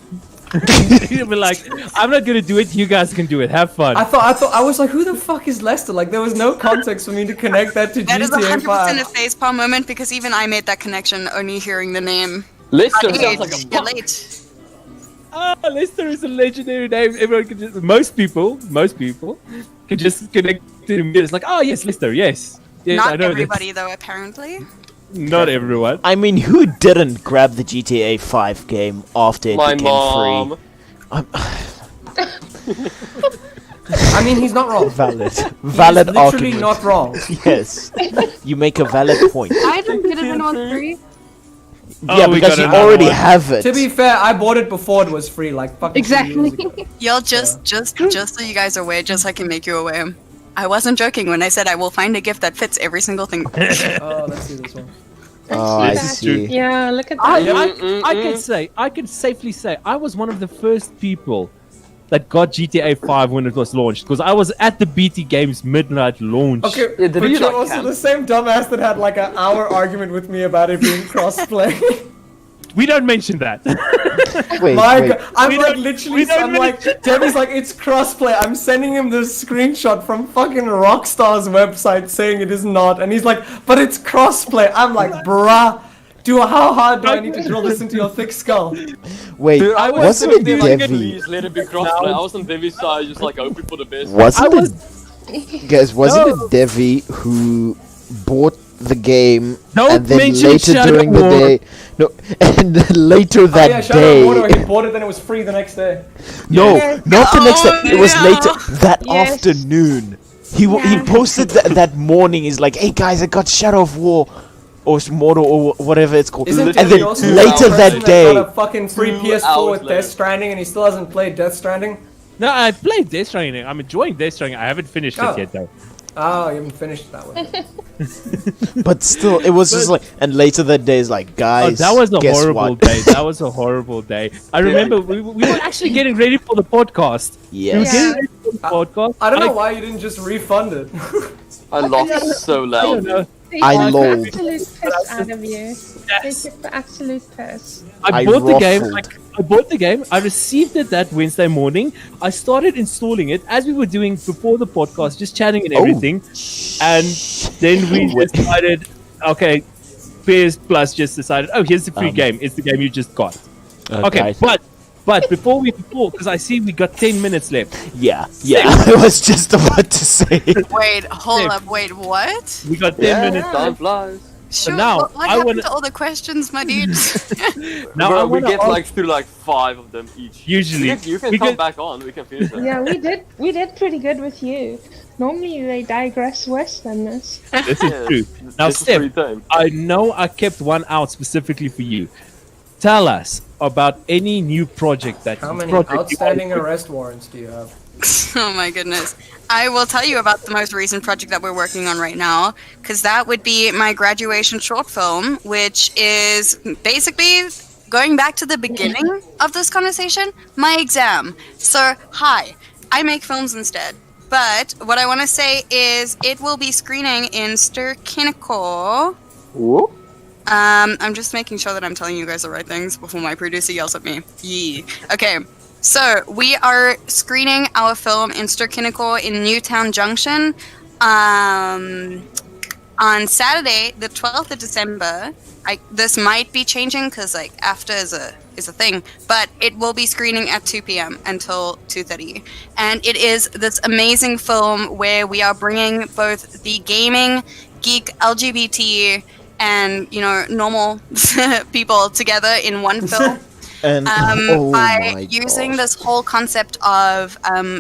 He'll be like, I'm not gonna do it. You guys can do it. Have fun. I was like, who the fuck is Lester? Like, there was no context for me to connect that to That is GTA 100% a 5. facepalm moment because even I made that connection only hearing the name. Lester Age, sounds like a you're fuck. late. Lester is a legendary name. Everyone can just, most people can just connect to him. It's like, oh yes, Lester, yes. Yes, I Not know that. everybody though, apparently. Not everyone. I mean, who didn't grab the GTA 5 game after it My became mom. free? I mean, he's not wrong. Valid He's literally literally not wrong. Yes, you make a valid point. I didn't get it when I was 3. Yeah, we because got you another already one. have it. To be fair, I bought it before it was free, like fucking 2 years Exactly. ago. You'll just so you guys are aware, just so I can make you aware. I wasn't joking when I said I will find a gift that fits every single thing. Oh, let's see this one. Oh, I This is see. Yeah, look at that. I can safely say I was one of the first people that got GTA 5 when it was launched because I was at the BT Games midnight launch. Okay, Yeah, did but you, you're like, also camp? the same dumbass that had like an hour argument with me about it being crossplay. We don't mention that. Wait, My wait. God, I'm We like don't- literally, we don't I'm like, Debbie's like, it's crossplay. I'm sending him the screenshot from fucking Rockstar's website saying it is not, and he's like, but it's crossplay. I'm like, bruh, how hard do I need to drill this into your thick skull? Wait, Dude, I was wasn't sitting it there like, Devi? please let it be crossplay. I was on Devi's side, just like hoping for the best. Wasn't it, guys? Wasn't it Devi who bought the game Don't and then mention later Shadow during the War. day? No, and then later Oh, that yeah, Shadow day. Warrior, he bought it, then it was free the next day. No, Yes. not the next Oh, day. It was no. later that Yes. afternoon. He Yeah. posted that morning. He's like, "Hey guys, I got Shadow of War, or Mortal, or whatever it's called." Isn't And Debbie then also the later person that day, got a fucking free 2 PS4 hours with later. Death Stranding, and he still hasn't played Death Stranding? No, I played Death Stranding. I'm enjoying Death Stranding. I haven't finished Oh. it yet, though. Oh, you haven't finished that one. but still, it was just like. And later that day is like, Oh, guys, that was a guess horrible what? day. That was a horrible day. I remember we were actually getting ready for the podcast. We were Yes. getting ready for the podcast. I don't know why you didn't just refund it. I laughed so I don't loud. know. They I took the lolled. absolute piss out of you. They Yes. took the absolute piss. I I bought the game. ruffled. I bought the game. I received it that Wednesday morning. I started installing it as we were doing before the podcast, just chatting and Oh. everything. And then we decided, okay, PS Plus just decided, oh, here's the free game. It's the game you just got. Okay, but before because I see we got 10 minutes left. Yeah, I was just about to say. Wait, hold Same. up, wait, what? We got 10 Yeah, minutes. time flies. Sure, now, what I happened wanna- to all the questions, my dudes? Now I Bro, we wanna get ask- like through like 5 of them each. Usually. You can We come get- back on. We can finish them. Yeah, we did pretty good with you. Normally they digress worse than this. This is Yeah, true. Now, this is Steph, free time. I know I kept one out specifically for you. Tell us about any new project that How many project you outstanding want- arrest warrants do you have? Oh my goodness. I will tell you about the most recent project that we're working on right now, because that would be my graduation short film, which is basically going back to the beginning of this conversation, my exam. So, hi, I make films instead. But what I want to say is it will be screening in Sturkiniko. Whoop. I'm just making sure that I'm telling you guys the right things before my producer yells at me. Yee. Okay, so we are screening our film in Sturkiniko in Newtown Junction on Saturday, the 12th of December. This might be changing because like after is a thing, but it will be screening at 2 p.m. until 2:30, and it is this amazing film where we are bringing both the gaming, geek, LGBT, and normal people together in one film. And By using this whole concept of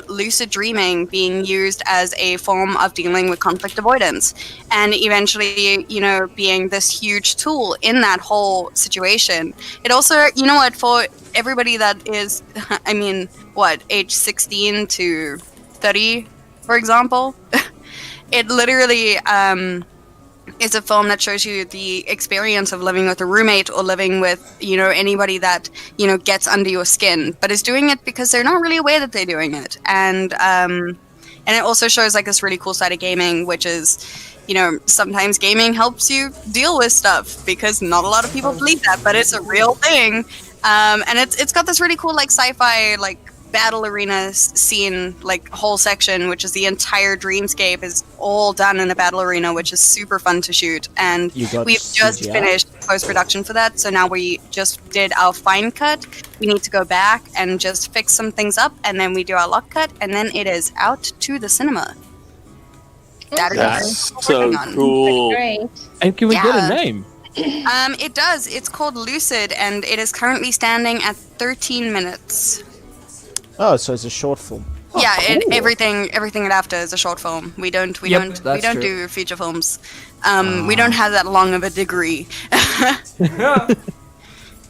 lucid dreaming being used as a form of dealing with conflict avoidance, and eventually, being this huge tool in that whole situation. It also, for everybody that is, age 16 to 30, for example, it literally is a film that shows you the experience of living with a roommate or living with, anybody that, gets under your skin, but is doing it because they're not really aware that they're doing it. And it also shows like this really cool side of gaming, which is, sometimes gaming helps you deal with stuff because not a lot of people believe that, but it's a real thing. And it's got this really cool like sci-fi like battle arena scene, like whole section, which is the entire dreamscape is all done in a battle arena, which is super fun to shoot. And we've just CGI? finished post-production for that, so now we just did our fine cut. We need to go back and just fix some things up, and then we do our lock cut, and then it is out to the cinema. That is That's what we're so working on. cool. Great. And can we get Yeah. a name? It does. It's called Lucid, and it is currently standing at 13 minutes. Oh, so it's a short film. Yeah, everything it after is a short film. We don't that's true. do feature films. We don't have that long of a degree.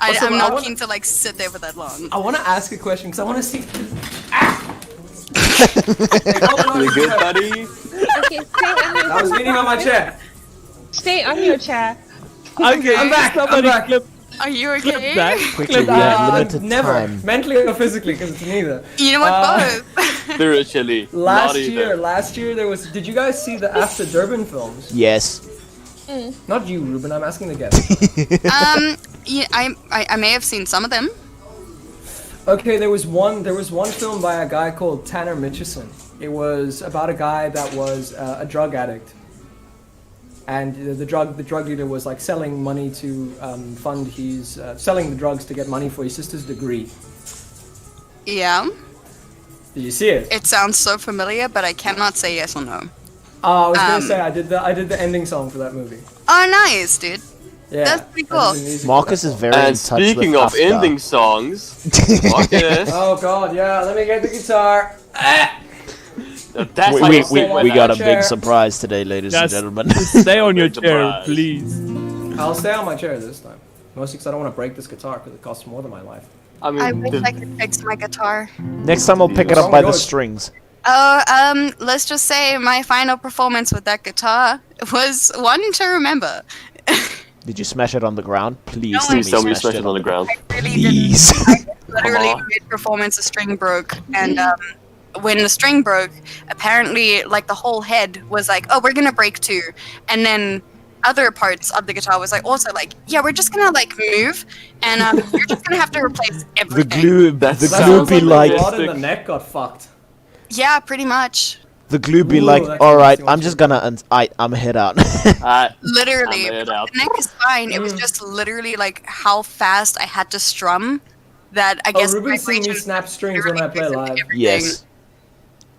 Also, I'm I not wanna- keen to like sit there for that long. I want to ask a question because I want to see. You good, buddy? Okay, I was leaning on my chair. stay on your chair. Okay, I'm back, I'm somebody back. Clip, Are you clip okay? that. Quickly, we have limited never, time. mentally or physically, because it's neither. You know what? Both. Spiritually. Last not either. year there was. Did you guys see the After Durban films? Yes. Not you, Ruben. I'm asking the guest. Yeah, I may have seen some of them. Okay, there was one film by a guy called Tanner Mitchison. It was about a guy that was a drug addict, and the drug dealer was like selling money to fund his selling the drugs to get money for his sister's degree. Yeah, Did you see it? it sounds so familiar, but I cannot say yes or no. I was gonna say I did the ending song for that movie. Oh, nice, dude. Yeah, That's pretty I did cool. the music for Marcus that is song. very in And touch speaking with of After. ending songs, Marcus, Oh god, yeah. Let me get the guitar. That's how you say We got a chair. big surprise today, ladies and Just gentlemen. stay on your Big chair, surprise. please. I'll stay on my chair this time. Mostly because I don't want to break this guitar because it costs more than my life. I mean, I wish I could fix my guitar. Next time I'll pick it up by the strings. Let's just say my final performance with that guitar was one to remember. Did you smash it on the ground? Please No, tell please me tell me you smashed smashed it on the ground. I really Please. did. Literally Come on. mid-performance, a string broke, and when the string broke, apparently, like, the whole head was like, "Oh, we're gonna break too," and then other parts of the guitar was like also like, "Yeah, we're just gonna like move, and you're just gonna have to replace the everything." glue, That's- the That glue sounds be the like, rod in the neck got fucked. Yeah, pretty much. the glue be Ooh, like. that's All right, interesting. I'm just gonna, I'm head out. Literally, I'm head out. the neck is fine. It was just literally like how fast I had to strum. That I guess. Ruben's seen me vibration snap strings when I play literally live. everything. Yes,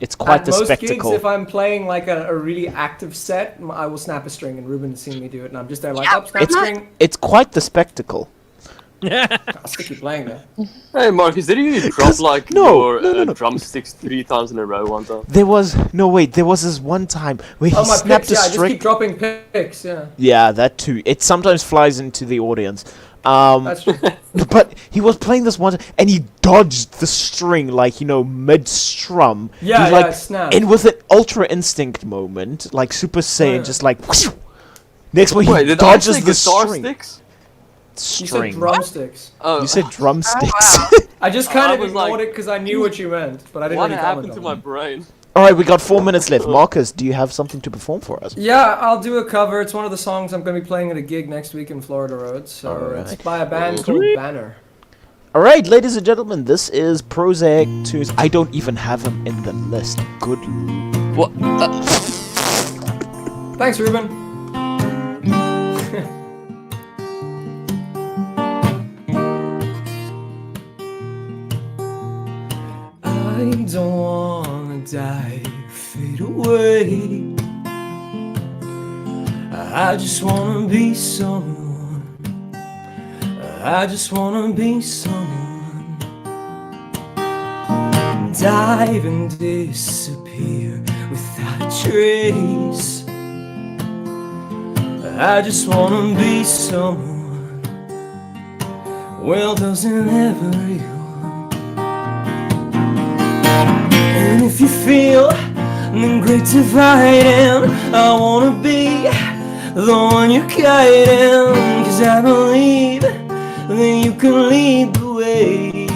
it's quite At the most spectacle. gigs, if I'm playing like a really active set, I will snap a string, and Ruben has seen me do it, and I'm just there like, Yeah, up, snap It's string. it's quite the spectacle. I'll still keep playing though. Hey Marcus, did you drop like no, your no. drumsticks 3 times in a row one time? There was this one time where he Oh, my snapped picks, a yeah, I just string. keep dropping picks, yeah. Yeah, that too. It sometimes flies into the audience. That's true. But he was playing this one and he dodged the string like, mid strum. Yeah, he, yeah, like, it snapped. and with an ultra instinct moment, like Super Saiyan, Yeah. just like next one he Wait, did I dodges say the guitar string. sticks? You said String. drumsticks. Oh, You said drumsticks. wow. I just I kind of was ignored like- it because I knew what you meant, but I didn't what really happened comment to on my it. brain? All right, we got 4 minutes left. Marcus, do you have something to perform for us? Yeah, I'll do a cover. It's one of the songs I'm going to be playing at a gig next week in Florida Road. So Alright. it's by a band called Banner. All right, ladies and gentlemen, this is Prosaic Tunes. I don't even have him in the list. Good. What? Thanks, Ruben. I don't wanna die, fade away. I just wanna be someone. I just wanna be someone. Dive and disappear without a trace. I just wanna be someone. Well, doesn't everyone? And if you feel then great dividing, I wanna be the one you're guiding. 'Cause I believe that you can lead the way.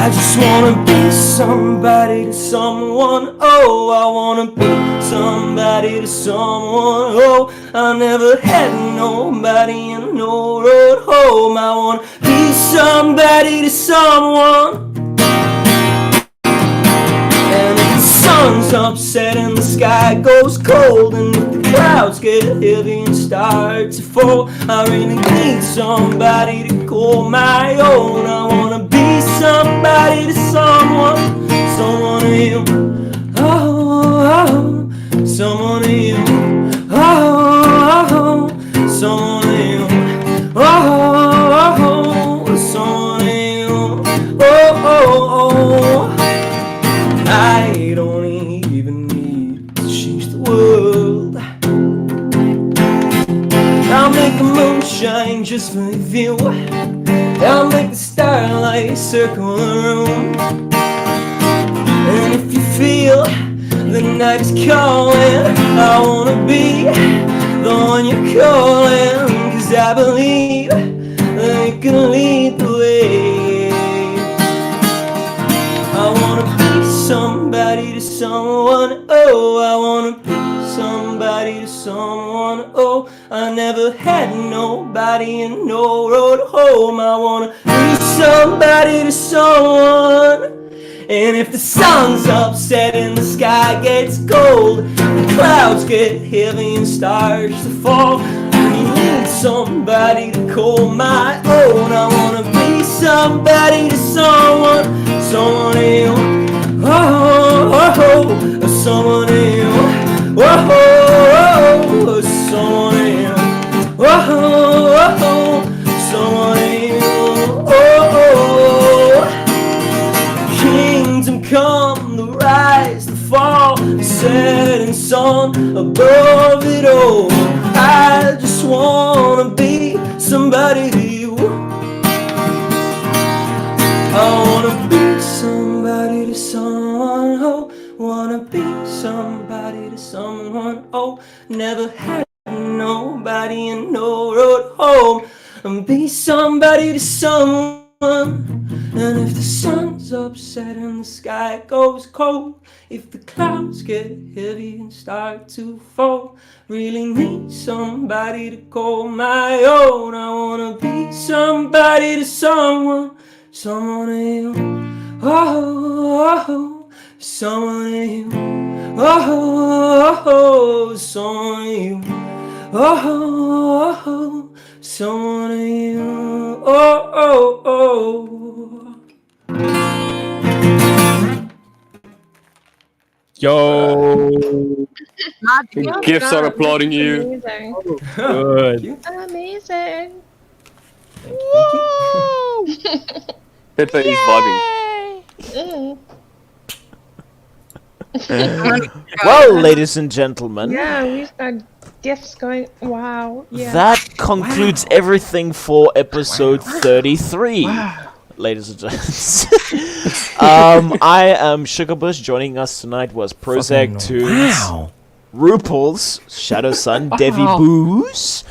I just wanna be somebody to someone. Oh, I wanna be somebody to someone. Oh, I never had nobody and no road home. I wanna be somebody to someone. And if the sun's upset and the sky goes cold, and if the clouds get heavy and start to fall, I really need somebody to call my own. I wanna be somebody to someone, someone to you. Oh, someone to you. Oh, someone to you. Oh, someone to you. Oh. I don't even need to change the world. I'll make the moon shine just for the view. I'll make the starlight circle the room. And if you feel the night is calling, I wanna be the one you're calling. 'Cause I believe that you can lead the way. I wanna be somebody to someone. Oh, I wanna be somebody to someone. Oh, I never had nobody and no road home. I wanna be somebody to someone. And if the sun's upset and the sky gets cold, the clouds get heavy and starts to fall, and you need somebody to call my own. I wanna be somebody to someone, someone to you. Oh, someone to you. Oh, someone to you. Oh, someone to you. Oh, kingdom come, the setting sun above it all. I just wanna be somebody to you. I wanna be somebody to someone, oh. Wanna be somebody to someone, oh. Never had nobody and no road home. And be somebody to someone. And if the sun's upset and the sky goes cold, if the clouds get heavy and start to fall, really need somebody to call my own. I wanna be somebody to someone, someone to you. Oh, oh, oh, someone to you. Oh, oh, oh, someone to you. Oh, oh, oh, someone to you. Oh, oh, oh. Yo. Gifts are applauding you. Amazing. Good. Amazing. Pepe is vibing. Well, ladies and gentlemen, Yeah, we've got gifts going. Wow. Yeah. that concludes everything for episode 33. Ladies and gentlemen. I am Shugabush. Joining us tonight was Prosaic Tunes, Roopels, ShadowSun, DeViBos,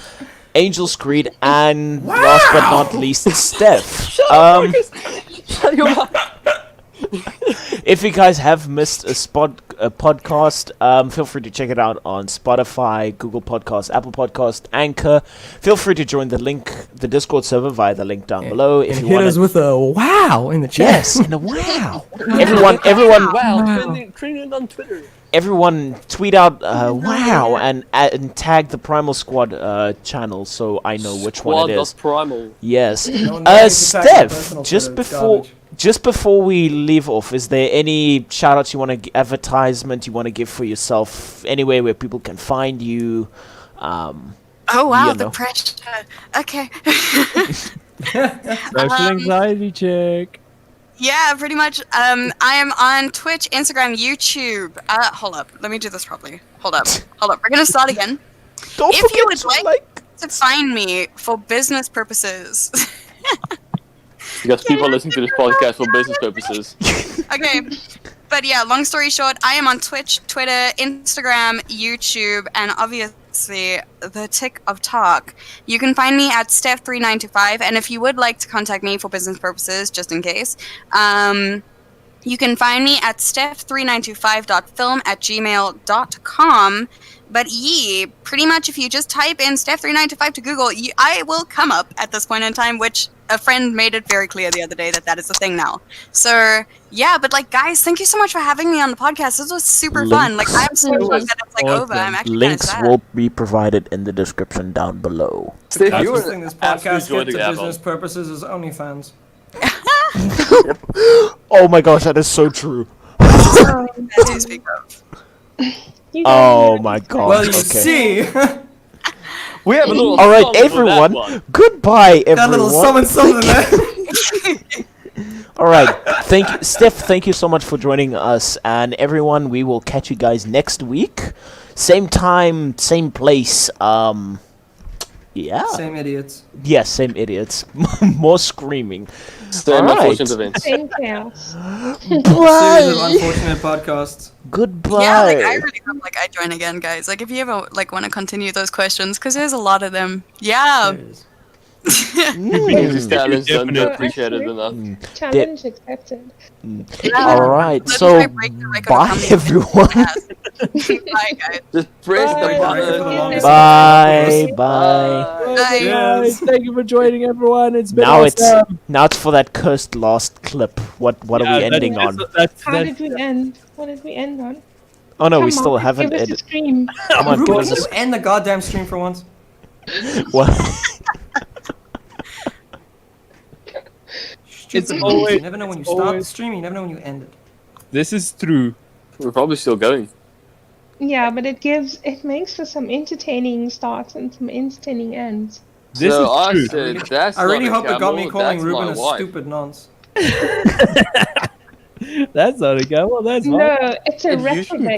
AngelsCreed, and last but not least, Steph. If you guys have missed a podcast, feel free to check it out on Spotify, Google Podcasts, Apple Podcasts, Anchor. Feel free to join the Discord server via the link down below. If you Hit want us with a wow in the chat. yes, and a wow. Everyone, Wow, trending on Twitter. everyone, tweet out wow and tag the Primal Squad channel so I know which one it is. Primal. Yes. No, no, Steph, just before we leave off, is there any shout outs you want to advertisement you want to give for yourself, anywhere where people can find you? Oh wow, You the know. pressure. Okay. Social anxiety check. Yeah, pretty much. I am on Twitch, Instagram, YouTube. Hold up. Let me do this properly. Hold up. We're gonna start again. Don't If forget you would to like to find me for business purposes. Because people listening to this podcast for business purposes. Okay. But yeah, long story short, I am on Twitch, Twitter, Instagram, YouTube, and obviously the tick of talk. You can find me at Steph3925, and if you would like to contact me for business purposes, just in case, you can find me at steph3925.film@gmail.com. But pretty much if you just type in Steph3925 to Google, I will come up at this point in time, which a friend made it very clear the other day that is the thing now. So, yeah, but like, guys, thank you so much for having me on the podcast. This was super fun. Like, I'm so glad that it's like over. I'm actually kind of links sad. will be provided in the description down below. Steph, The you closest were thing this an podcast absolute gets joy to to business have purposes is OnlyFans. Oh my gosh, that is so true. That do speak of. You guys Oh know my this. gosh. Well, you okay. see, We have a little All right, song for that everyone. one. Goodbye, that everyone. little something there. All right, thank you, Steph. Thank you so much for joining us, and everyone. We will catch you guys next week, same time, same place. Yeah. Same idiots. Yes, same idiots. More screaming. Same All right. unfortunate events. Same chaos. Series of Bye. unfortunate podcasts. Goodbye. Yeah, like, I really hope like I join again, guys. Like, if you ever like want to continue those questions, because there's a lot of them. Yeah. There it is. These talents don't Definitely. appreciate it enough. Challenge accepted. All right, Let's so try break the record of bye, how many everyone. Bye, guys. Just press the Bye. button. Bye, bye. Bye. Guys, thank you for joining, everyone. It's been Now awesome. it's for that cursed last clip. What are we Yeah, ending on? How did we end? What did we end on? Oh no, we Come still on, haven't give us a edited. scream. Come on, give us Just a end the goddamn stream for once. what? It's Stupid always- idiots. You never know when you start the always- stream, you never know when you end it. This is true. We're probably still going. Yeah, but it makes for some entertaining starts and some entertaining ends. This so is I true. said, that's I really not a hope it got me camel, calling that's Ruben my a wife. stupid nonce. That's not a go. Well, that's fine. No, it's a It usually reprobate.